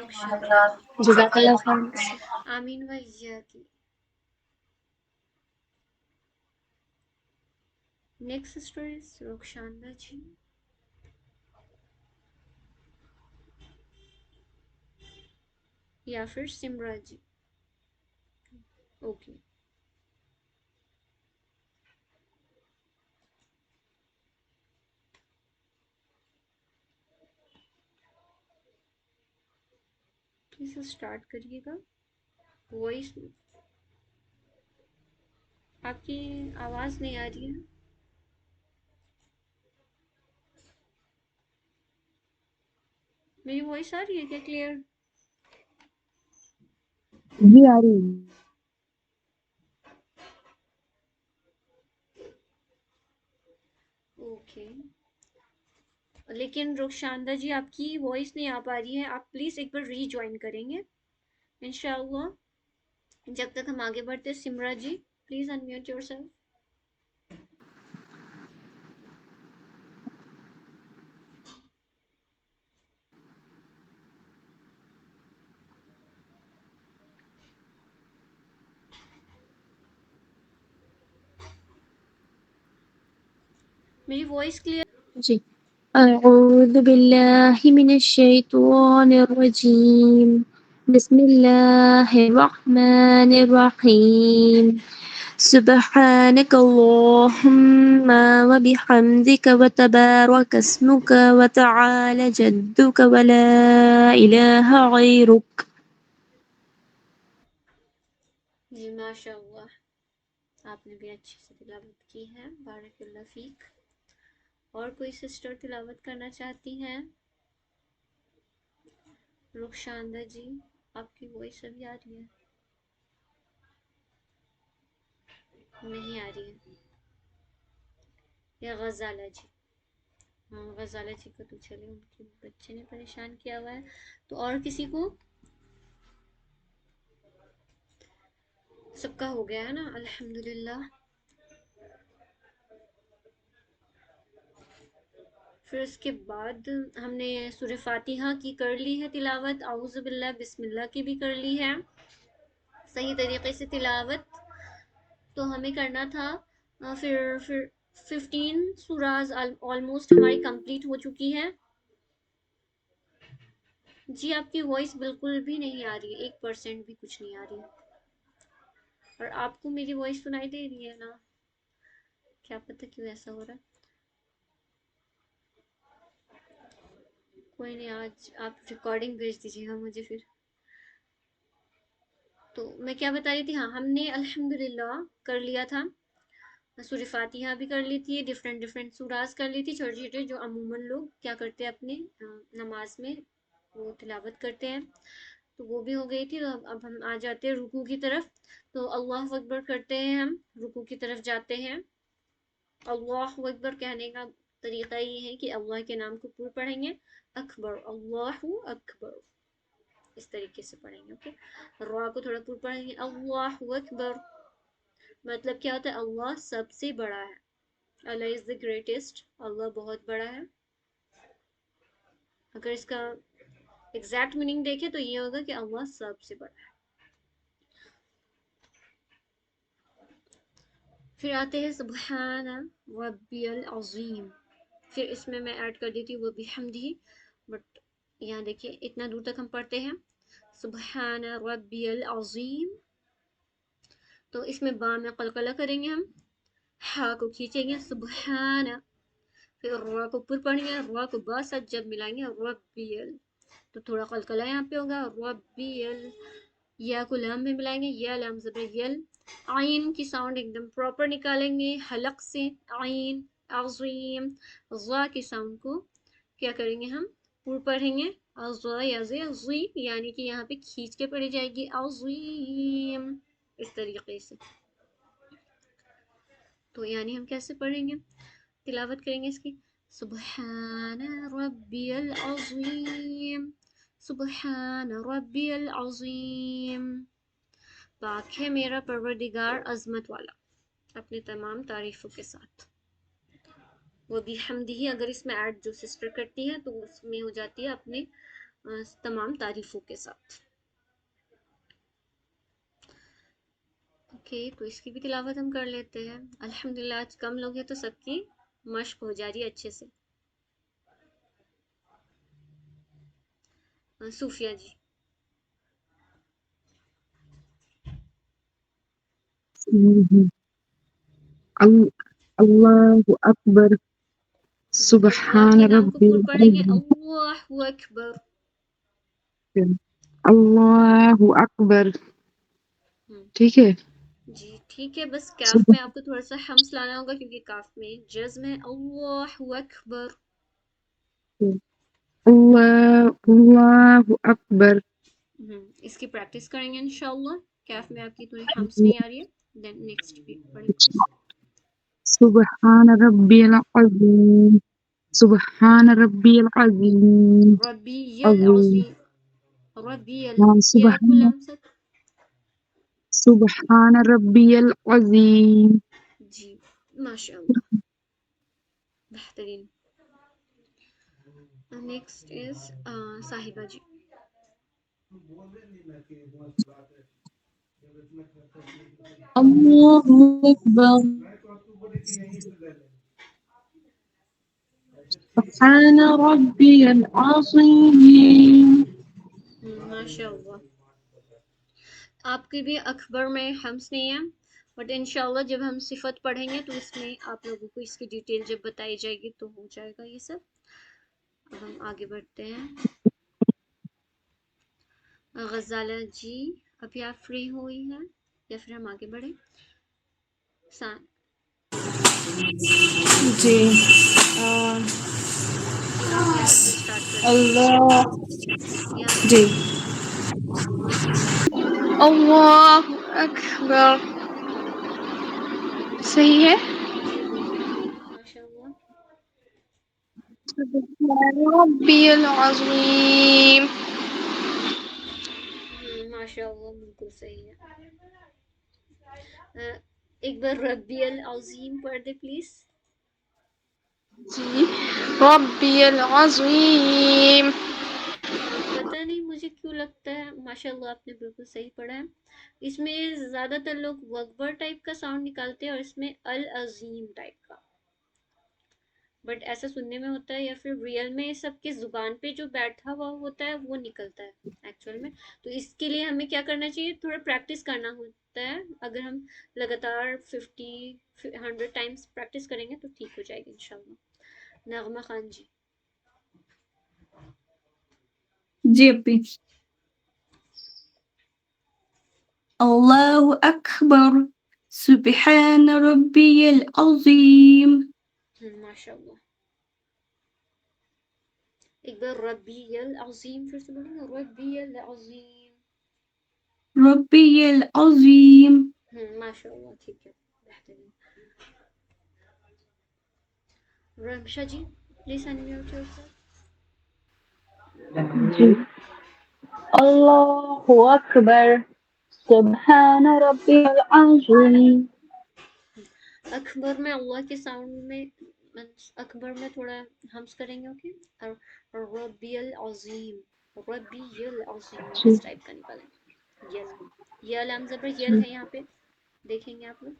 رخشان. جزاک اللہ خیر. آمین و ایاکی. نیکسٹ سسٹر از رخشاندہ جی. یا پھر سمرا جی. اوکے. پلیز اسٹارٹ کریے گا. وائس آپ کی آواز نہیں آ رہی ہے. میری وائس آ رہی ہے کیا کلیئر؟ جی آ رہی ہے. اوکے. لیکن رخشاندہ جی آپ کی وائس نہیں آ پا رہی ہے، آپ پلیز ایک بار ری جوائن کریں گے انشاءاللہ. جب تک ہم آگے بڑھتے. سمرا ji please unmute your self. میری وائس کلیئر؟ جی. أعوذ بالله من الشيطان الرجيم. بسم الله الرحمن الرحيم. سبحانك اللهم وبحمدك وتبارك اسمك وتعالى جدك ولا إله غيرك. جی ماشاء اللہ، آپ نے بھی اچھی سے تلاوت کی ہے. بارک اللہ فیک. اور کوئی سسٹر تلاوت کرنا چاہتی ہیں؟ رخشاندہ جی آپ کی وائس ابھی آ رہی ہے؟ نہیں آ رہی ہے. یا غزالہ جی. ہاں غزالہ جی کو تو چلے، ان کے بچے نے پریشان کیا ہوا ہے. تو اور کسی کو؟ سب کا ہو گیا ہے نا الحمدللہ. پھر اس کے بعد ہم نے سورہ فاتحہ کی کر لی ہے تلاوت، اعوذ باللہ بسم اللہ کی بھی کر لی ہے صحیح طریقے سے تلاوت. تو ہمیں کرنا تھا پھر 15 سوراز آلموسٹ ہماری کمپلیٹ ہو چکی ہے. جی آپ کی وائس بالکل بھی نہیں آ رہی ہے، 1% بھی کچھ نہیں آ رہی ہے. اور آپ کو میری وائس سنائی دے رہی ہے نا؟ کیا پتہ کیوں ایسا ہو رہا ہے. کوئی نہیں، آج آپ ریکارڈنگ بھیج دیجیے گا مجھے پھر. تو میں کیا بتا رہی تھی، ہاں ہم نے الحمدللہ کر لیا تھا. سورہ فاتحہ بھی کر لی تھی، ڈفرینٹ سوراز کر لی تھی چھوٹے چھوٹے، جو عموماً لوگ کیا کرتے ہیں اپنے نماز میں وہ تلاوت کرتے ہیں. تو وہ بھی ہو گئی تھی. تو اب ہم آ جاتے ہیں رکوع کی طرف. تو اللہ اکبر کرتے ہیں، ہم رکوع کی طرف جاتے ہیں. اللہ اکبر کہنے کا طریقہ یہ ہے کہ اللہ کے نام کو پورا پڑھیں گے، اکبر اللہ اکبر، اس طریقے سے پڑھیں گے. اوکے، را کو تھوڑا پور پڑھیں گے، اللہ اکبر. مطلب کیا ہوتا ہے؟ اللہ سب سے بڑا ہے. اللہ از دا گریٹسٹ، اللہ بہت بڑا ہے. اگر اس کا ایگزیکٹ میننگ دیکھیں تو یہ ہوگا کہ اللہ سب سے بڑا ہے. پھر آتے ہیں سبحان ربی العظیم. پھر اس میں ایڈ کر دیتی ہوں وبحمدہ، بٹ یہاں دیکھیے اتنا دور تک ہم پڑھتے ہیں سبحان ربی العظیم. تو اس میں با میں قلقلہ کریں گے، ہم ہا کو کھینچیں گے سبحان. پھر را کو پر پڑھیں گے، را کو با ساتھ جب ملائیں گے ربیل تو تھوڑا قلقلہ یہاں پہ ہوگا، ربیل. یا کو لام میں ملائیں گے، یا لام زبر یل. عین کی ساؤنڈ ایک دم پراپر نکالیں گے حلق سے، عین. عظیم ضا کی ساؤنڈ کو کیا کریں گے ہم پر پڑھیں گے ضا یا زی، یعنی کہ یہاں پہ کھینچ کے پڑھی جائے گی عظیم اس طریقے سے. تو یعنی ہم کیسے پڑھیں گے، تلاوت کریں گے اس کی، سبحان ربی العظیم، سبحان ربی العظیم. پاک ہے میرا پروردگار عظمت والا اپنے تمام تعریفوں کے ساتھ. وہ بھی حمدی، اگر اس میں ایڈ جو سسٹر کرتی ہے تو اس میں ہو جاتی ہے اپنے تمام تعریفوں کے ساتھ. اوکے تو اس کی بھی تلاوت ہم کر لیتے ہیں. الحمدللہ آج کم لوگ ہیں تو سب کی مشق ہو جا رہی ہے اچھے سے. صوفیہ جی. اللہ اکبر اللہ سبحان کے نام کو ربی پر پڑھیں گے العظیم اللہ اکبر. اللہ اکبر. ٹھیک ہے جی ٹھیک ہے، بس کاف میں آپ کو تھوڑا سا ہمس لانا ہوگا کیونکہ کاف میں جزم ہے. اللہ اکبر. اللہ اکبر. اس کی پریکٹس کریں گے انشاءاللہ. کاف میں آپ کی تھوڑی ہمس نہیں آ رہی ہے. دین نیکسٹ بھی پڑھیں. سبحان ربی العظیم سبحان ربی العظیم ربی عظیم. العظیم. ربی یا سبحان کلام سے. سبحان ربی العظیم. جی ماشاء اللہ بہترین. نیکسٹ از صاحبہ جی. اللہ اکبر سبحان ربی العظیم. ماشاء اللہ. آپ کی بھی اکبر میں ہمس نہیں ہے، بٹ انشاءاللہ جب ہم صفت پڑھیں گے تو اس میں آپ لوگوں کو اس کی ڈیٹیل جب بتائی جائے گی تو ہو جائے گا یہ سب. اب ہم آگے بڑھتے ہیں. غزالہ جی ابھی آپ فری ہوئی ہیں یا پھر ہم آگے بڑھیں؟ جی آپ یہاں سے اسٹارٹ کر دیں. اللہ یہاں سے جی اللہ اکبر. صحیح ہے. جی بالکل ماشاء اللہ. سبحان ربی العظیم. ماشاء اللہ بالکل صحیح ہے. ایک بار ربی العظیم پڑھ دے پلیز. جی ربی العظیم. پتہ نہیں مجھے کیوں لگتا ہے ماشاء اللہ آپ نے بالکل صحیح پڑھا ہے. اس میں زیادہ تر لوگ وکبر ٹائپ کا ساؤنڈ نکالتے ہیں اور اس میں العظیم ٹائپ کا، بٹ ایسا سننے میں ہوتا ہے یا پھر ریئل میں سب کے زبان پہ جو بیٹھا ہوا ہوتا ہے وہ نکلتا ہے ایکچوئل میں. تو اس کے لیے ہمیں کیا کرنا چاہیے، تھوڑا پریکٹس کرنا ہوتا ہے. اگر ہم لگاتار 100 ٹائمز پریکٹس کریں گے تو ٹھیک ہو جائے گی انشاءاللہ. نغمہ خان جی. جی اپی. اللہ اکبر سبحان ربی العظیم. ماشاء اللہ. ایک بار ربی العظیم پھر سے بولیں گے ربی العظیم. ربی العظیم. ماشاء اللہ ٹھیک ہے بہترین. رمشا جی پلیز انمیوٹ یور سیلف. جی. اللہ اکبر سبحان ربی العظیم. اکبر میں اللہ کے ساؤنڈ میں اکبر میں تھوڑا ہمس کریں گے. اوکے. اور ربی العظیم، ربی العظیم اس ٹائپ کا نکالیں. یل یا لام زبر یل ہے یہاں پہ دیکھیں گے آپ لوگ.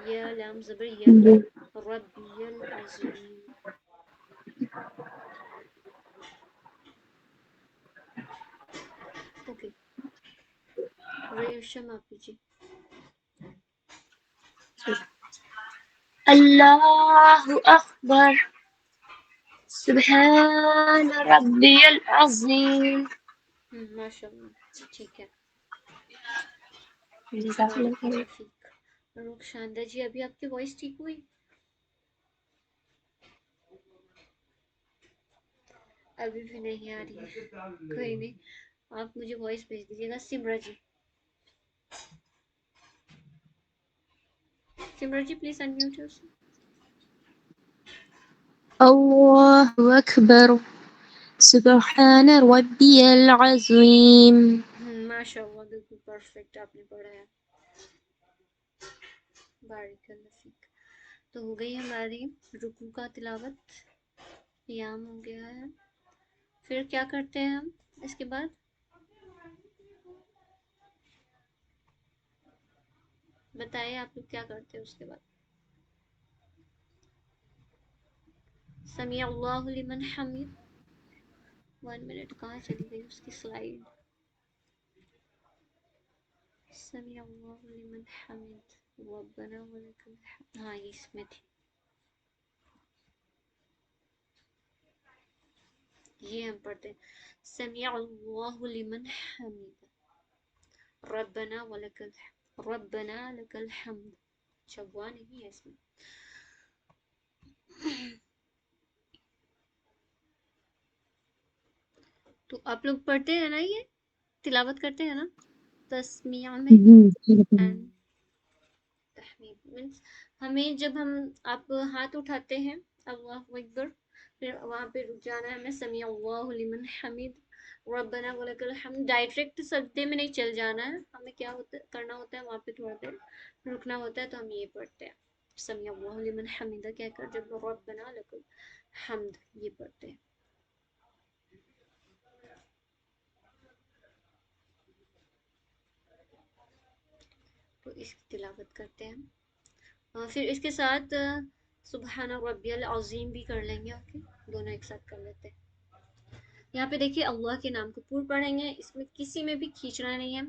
یا لام زبر یل ربی العظیم. اوکے ریشم آپ جی. اللہ اکبر سبحان ربی العظیم. ماشاء اللہ ٹھیک ہے. جزاک اللہ بارک خیر. اللہ فیک. رخشاندہ جی ابھی آپ کی وائس ٹھیک ہوئی؟ ابھی بھی نہیں آ رہی ہے. کوئی نہیں، آپ مجھے وائس بھیج دیجیے گا. Samra ji, Samra ji please unmute yourself. اللہ اکبر. سبحان ربی العظیم. ماشاء اللہ بالکل پرفیکٹ آپ نے پڑھا ہے. بارک اللہ فیک. تو ہو گئی ہماری رکوع کا تلاوت، قیام ہو گیا ہے. پھر کیا کرتے ہیں ہم اس کے بعد؟ بتائیے آپ لوگ کیا کرتے ہیں اس کے بعد؟ سمیع اللہ لمن حمید. 1 منٹ، کہاں چلی گئی اس کی سلائیڈ؟ سمیع اللہ لمن حمید ربنا ولک الحمد. ہاں یہ اس میں تھی، یہ ہم پڑھتے ہیں. سمیع اللہ لمن حمید ربنا ولک الحمد. ربنا لک الحمد. چوا نہیں ہے اس میں. تو آپ لوگ پڑھتے ہیں نا، یہ تلاوت کرتے ہیں نا تسمیع میں اینڈ تحمید. مینس ہمیں جب آپ ہاتھ اٹھاتے ہیں اللہ اکبر، پھر وہاں پہ رک جانا ہے ہمیں. سمیع اللہ لمن حمید ربنا ولک الحمد. ڈائریکٹ سجدے میں نہیں چل جانا ہے ہمیں. کیا کرنا ہوتا ہے وہاں پہ تھوڑا دیر رکنا ہوتا ہے. تو ہم یہ پڑھتے ہیں سمیع اللہ لمن حمیدہ کہہ کر جب ربنا لک الحمد یہ پڑھتے ہیں. تو اس کی تلاوت کرتے ہیں. پھر اس کے ساتھ سبحان ربی العظیم بھی کر لیں گے. اوکے، دونوں ایک ساتھ کر لیتے ہیں. یہاں پہ دیکھیے اللہ کے نام کو پور پڑھیں گے، اس میں کسی میں بھی کھینچنا نہیں ہے.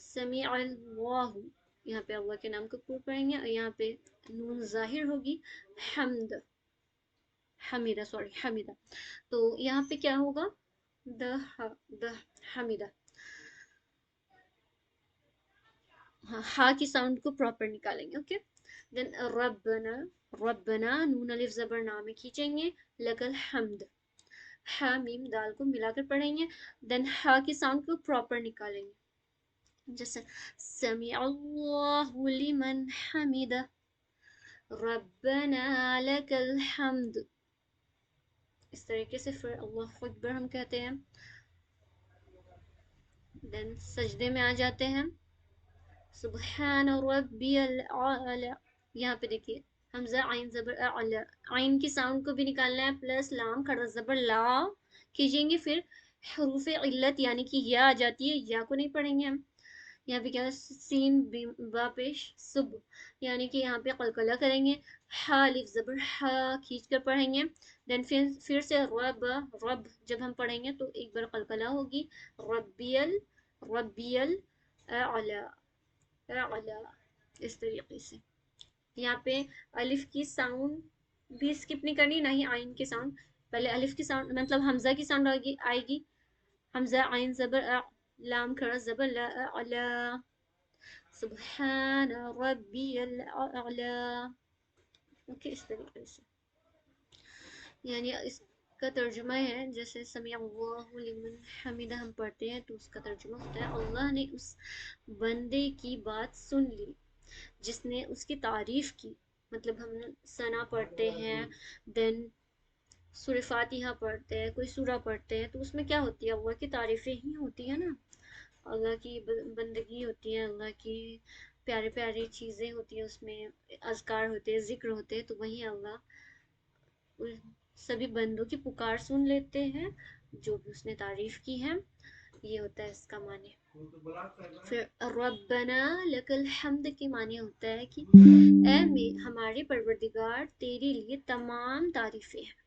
سمیع اللہ، یہاں پہ اللہ کے نام کو پور پڑھیں گے، اور یہاں پہ نون ظاہر ہوگی. حمد، حمیدہ، سوری حمیدہ. تو یہاں پہ کیا ہوگا؟ د حمیدہ. ہا کی ساؤنڈ کو پراپر نکالیں گے. اوکے. دین ربنا، ربنا نون الف زبر نا میں کھینچیں گے. لک الحمد، ہا میم دال کو ملا کر پڑھیں گے. دین ہا کی ساؤنڈ کو پراپر نکالیں گے. جیسے سمیع اللہ لمن حمدہ ربنا لک الحمد. اس طریقے سے پھر اللہ اکبر ہم کہتے ہیں. دین سجدے میں آ جاتے ہیں. سبحان ربی الاعلی. یہاں پہ دیکھیے حمزہ عین زبر اعلی، عین کی ساؤنڈ کو بھی نکالنا ہے. پلس لام کھڑا زبر لا کھینچیں گے. پھر حروف علت یعنی کہ یا آ جاتی ہے، یا کو نہیں پڑھیں گے ہم. یہاں پہ کیا ہے؟ سین با پیش صبح، یعنی کہ یہاں پہ قلقلہ کریں گے. ہا الف زبر ہا کھینچ کر پڑھیں گے. دین پھر سے رب، رب جب ہم پڑھیں گے تو ایک بار قلقلہ ہوگی. ربی الاعلی، اعلی. اس طریقے سے یہاں پہ الف کی ساؤنڈ بھی اسکپ نہیں کرنی، نہ ہی عین کی ساؤنڈ. پہلے الف کی ساؤنڈ مطلب حمزہ کی ساؤنڈ آئے گی. حمزہ عین زبر لام کھڑا زبر لا اعلی. سبحان ربی الاعلی. اوکے، اس طریقے سے. یعنی اس کا ترجمہ ہے جیسے سمیع اللہ لمن حمیدہ ہم پڑھتے ہیں تو اس کا ترجمہ ہوتا ہے اللہ نے اس بندے کی بات سن لی جس نے اس کی تعریف کی. مطلب ہم ثنا پڑھتے ہیں، دین سورہ فاتحہ پڑھتے ہیں، کوئی سورہ پڑھتے ہیں، تو اس میں کیا ہوتی ہے؟ اللہ کی تعریفیں ہی ہوتی ہیں نا. اللہ کی بندگی ہوتی ہے، اللہ کی پیارے پیاری چیزیں ہوتی ہیں، اس میں اذکار ہوتے ہیں، ذکر ہوتے ہیں. تو وہیں اللہ سبھی بندوں کی پکار سن لیتے ہیں جو بھی اس نے تعریف کی ہے. یہ ہوتا ہے اس کا معنی. پھر ربنا لک الحمد کے معنی ہوتا ہے کہ اے ہمارے پروردگار تیرے لیے تمام تعریفیں ہیں.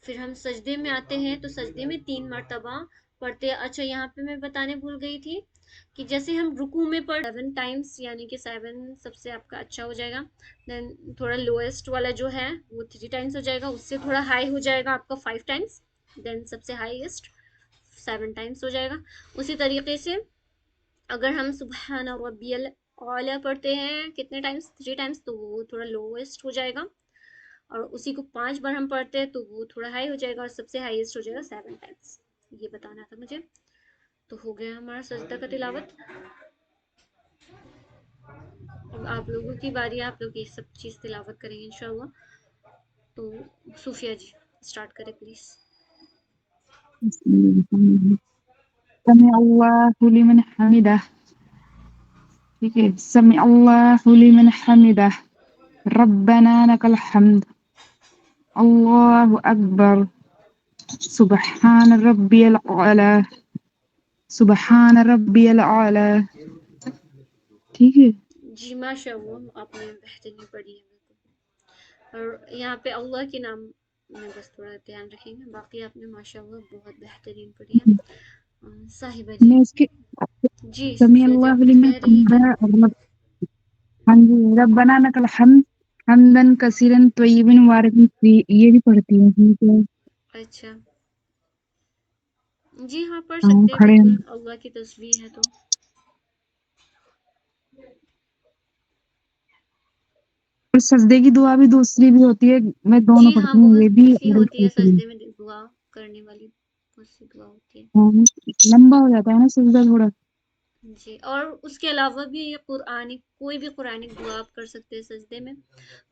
پھر ہم سجدے میں آتے ہیں تو سجدے میں 3 مرتبہ پڑھتے ہیں. اچھا یہاں پہ میں بتانے بھول گئی تھی کہ جیسے ہم رکوع میں پڑھ 7 ٹائمس، یعنی کہ 7 سب سے آپ کا اچھا ہو جائے گا، دین تھوڑا لوئسٹ والا جو ہے وہ 3 ٹائمس ہو جائے گا، اس سے تھوڑا ہائی ہو جائے گا آپ کا 5 ٹائمس، دین سب سے ہائیسٹ 7 ٹائمس ہو جائے گا. اسی طریقے سے اگر ہم سبحان ربی الاعلیٰ پڑھتے ہیں کتنے ٹائمس؟ 3 ٹائمس، تو وہ تھوڑا لوئسٹ ہو جائے گا، اور اسی کو 5 بار ہم پڑھتے ہیں تو وہ تھوڑا ہائی ہو جائے گا، اور سب سے ہائیسٹ ہو جائے گا 7 ٹائمس. یہ بتانا تھا مجھے. تو ہو گیا ہمارا سجدہ کا تلاوت. اب آپ لوگوں کی باری، آپ لوگ یہ سب چیز تلاوت کریں گے انشاءاللہ. تو صوفیہ جی اسٹارٹ کریں پلیز. سمع اللہ لمن حمدہ. ٹھیک ہے، سمع اللہ لمن حمدہ، ربنا لک الحمد، اللہ اکبر، سبحان ربی الاعلی، سبحان ربی الاعلی. ٹھیک ہے. جی ماشاء اللہ، آپ نے بہترین پڑھی ہے بالکل. اور یہاں پہ اللہ کے نام میں بس تھوڑا دھیان رکھیں گے، باقی آپ نے ماشاء اللہ بہت بہترین پڑھی ہے. صاحبہ جی. میں اس کے جی سمع صوفیہ جی آپ اللہ کچھ لمن کہہ رہی تھی. حمدہ. ہاں جی، ربنا لک الحمد حمدا کثیرا طیبا مبارکا فیہ، یہ بھی پڑھتی ہوں. ٹھیک ہے. اچھا جی ہاں، پڑھ ہاں سکتے ہیں کھڑے ہیں. بالکل، اللہ کی تسبیح ہے تو. اور سجدے کی دعا بھی دوسری بھی ہوتی ہے، میں دونوں جی ہاں، پڑھتی ہوں، یہ بھی بہت سی اور ہوتی ہے دوسری. سجدے میں دعا کرنے والی، بہت سی دعا ہوتی ہے. ہاں، لمبا ہو جاتا ہے نا سجدہ تھوڑا. جی، اور اس کے علاوہ بھی کوئی بھی قرآنک دعا آپ کر سکتے ہیں سجدے میں،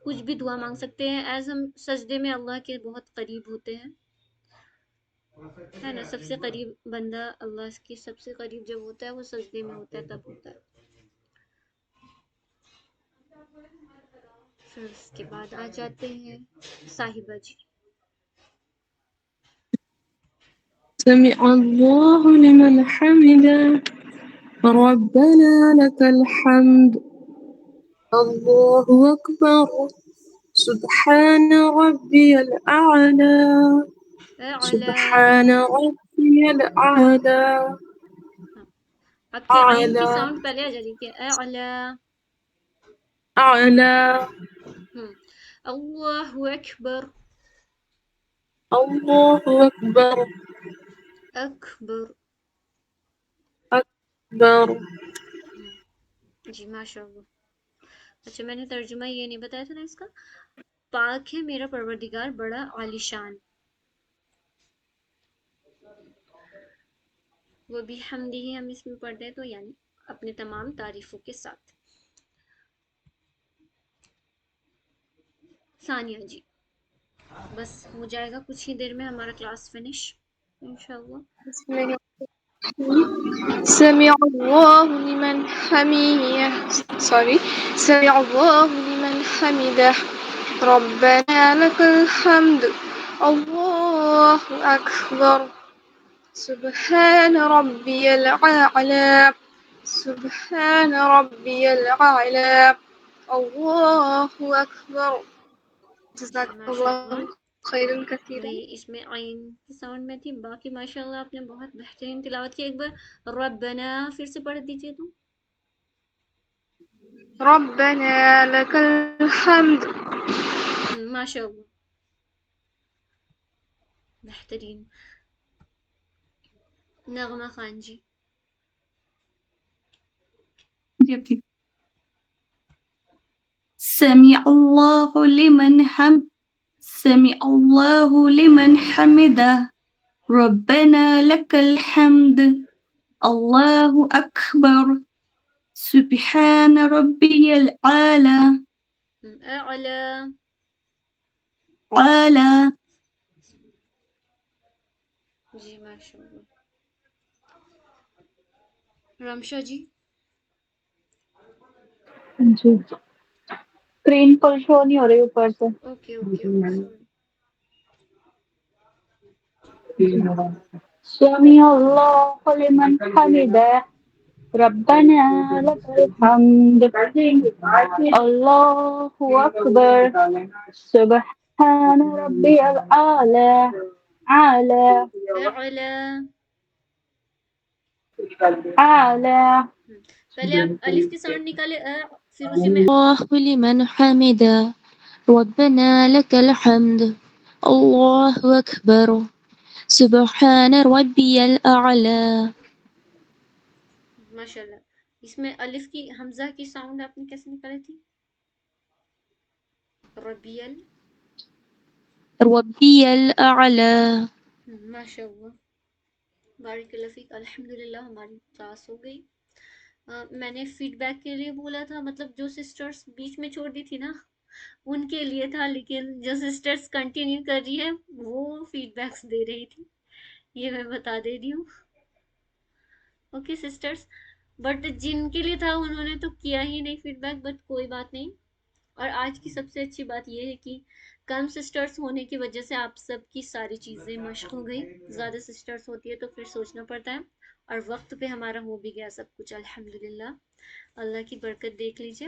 کچھ بھی دعا مانگ سکتے ہیں، ایز ہم سجدے میں اللہ کے بہت قریب ہوتے ہیں، ہے نا. سب سے قریب بندہ اللہ کی سب سے قریب جب ہوتا ہے وہ سجدے میں ہوتا ہے، تب ہوتا ہے. پھر اس کے بعد آ جاتے ہیں صاحبہ جی. سمع الله لمن حمده ربنا لك الحمد الله أكبر سبحان ربي الأعلى سبحان اعلیٰ. ربي الأعلى آپ کے عین کی أعلى ساؤنڈ پہلے آ جا رہی ہے، اعلیٰ. أعلى اللہ اکبر. الله أكبر اکبر. أكبر. جی ماشاء اللہ. اچھا، میں نے ترجمہ یہ نہیں بتایا تھا نا اس کا. پاک ہے میرا پروردگار بڑا عالیشان، وہ بھی حمدی ہی ہم اس میں پڑھتے ہیں، تو یعنی اپنے تمام تعریفوں کے ساتھ. ثانیہ جی بس ہو جائے گا کچھ ہی دیر میں ہمارا کلاس فنش انشاءاللہ. سمع الله لمن حميه سمع الله لمن حمده ربنا لك الحمد الله أكبر سبحان ربي الأعلى سبحان ربي الأعلى الله أكبر جی جزاك ماشاء اللہ. الله خيرا كثيرا. وہی اس میں عین کی ساؤنڈ میں تھی، باقی ماشاءاللہ آپ نے بہت بہترین تلاوت کی. ایک بار ربنا پھر سے پڑھ دیجیے تو. ربنا لك الحمد. ماشاء اللہ بہترین. نغمہ خان جی. سمع الله لمن حمده ربنا لك الحمد الله أكبر سبحان ربي الأعلى اعلیٰ. أعلى. جی ماشاء اللہ. رمشا جی. جی اسکرین پر شو نہیں ہو رہی اوپر سے. Okay okay okay sorry. سمع الله لمن حمده ربنا لك الحمد الله أكبر سبحان ربي الأعلى أعلى اعلیٰ. أعلى. پہلے آپ الف کی ساؤنڈ نکالے پھر اسی میں الله لمن حمده ربنا لك الحمد الله أكبر سبحان ربي الأعلى. ماشاء اللہ اس میں الف کی حمزہ کی ساؤنڈ آپ نے کیسے نکالی تھی؟ ربیل ربي الأعلى. ماشاء اللہ بارک اللہ فیک. الحمدللہ ہماری کلاس ہو گئی. میں نے فیڈ بیک کے لیے بولا تھا، مطلب جو سسٹرز بیچ میں چھوڑ دی تھی نا ان کے لیے تھا، لیکن جو سسٹرز کنٹینیو کر رہی ہے وہ فیڈ بیکس دے رہی تھی، یہ میں بتا دے رہی ہوں. اوکے سسٹرز، بٹ جن کے لیے تھا انہوں نے تو کیا ہی نہیں فیڈ بیک، بٹ کوئی بات نہیں. اور آج کی سب سے اچھی بات یہ ہے کہ کم سسٹرز ہونے کی وجہ سے آپ سب کی ساری چیزیں مشق ہو گئی. زیادہ سسٹرز ہوتی ہے تو پھر سوچنا پڑتا ہے، اور وقت پہ ہمارا ہو بھی گیا سب کچھ الحمدللہ. اللہ کی برکت دیکھ لیجئے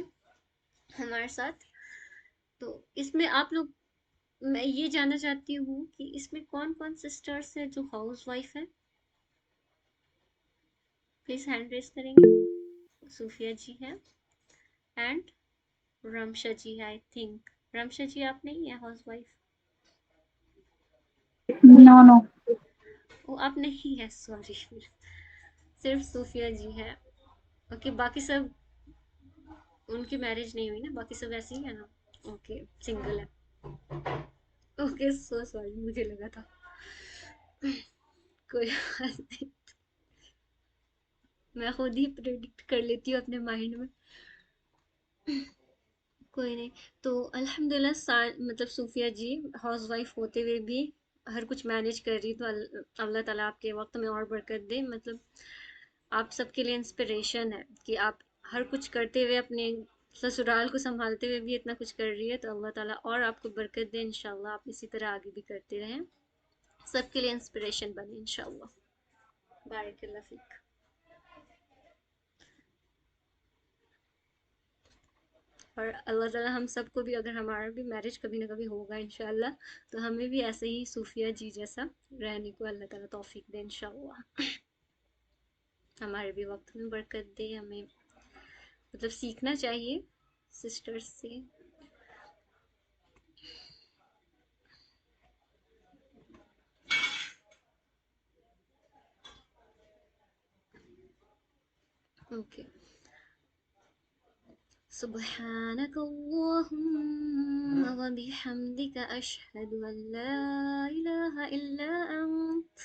ہمارے ساتھ. تو اس میں آپ لوگ، میں یہ جاننا چاہتی ہوں کہ اس میں کون کون سسٹرز ہیں جو ہاؤس وائف ہیں؟ پلیز ہینڈ ریز کریں گے. صوفیہ جی ہیں اینڈ رمشا جی ہے. آئی تھنک رمشا جی آپ نہیں ہیں ہاؤس وائف؟ No. وہ آپ نہیں ہے، سوری. صرف صوفیہ جی ہے. اوکے باقی سب ان کی میرج نہیں ہوئی نا، باقی سب ایسے ہی ہے نا. اوکے سنگل ہے. اوکے سو سوری، مجھے لگا تھا. کوئی بات نہیں، میں خود ہی پریڈکٹ کر لیتی ہوں اپنے مائنڈ میں. کوئی نہیں. تو الحمدللہ مطلب صوفیہ جی ہاؤس وائف ہوتے ہوئے بھی ہر کچھ مینیج کر رہی، تو اللہ تعالیٰ آپ کے وقت میں اور برکت دے. مطلب آپ سب کے لیے انسپریشن ہے کہ آپ ہر کچھ کرتے ہوئے اپنے سسرال کو سنبھالتے ہوئے بھی اتنا کچھ کر رہی ہے. تو اللہ تعالیٰ اور آپ کو برکت دے. انشاءاللہ آپ اسی طرح آگے بھی کرتے رہیں، سب کے لیے انسپریشن بنے انشاءاللہ. بارک اللہ فیک. اور اللہ تعالیٰ ہم سب کو بھی، اگر ہمارا بھی میرج کبھی نہ کبھی ہوگا انشاءاللہ، تو ہمیں بھی ایسے ہی صوفیہ جی جیسا رہنے کو اللہ تعالیٰ توفیق دے انشاءاللہ. ہمارے بھی وقت میں برکت دے. ہمیں مطلب سیکھنا چاہیے سسٹرز سے. اوکے. سبحانك اللهم وبحمدك أشهد أن لا إله إلا أنت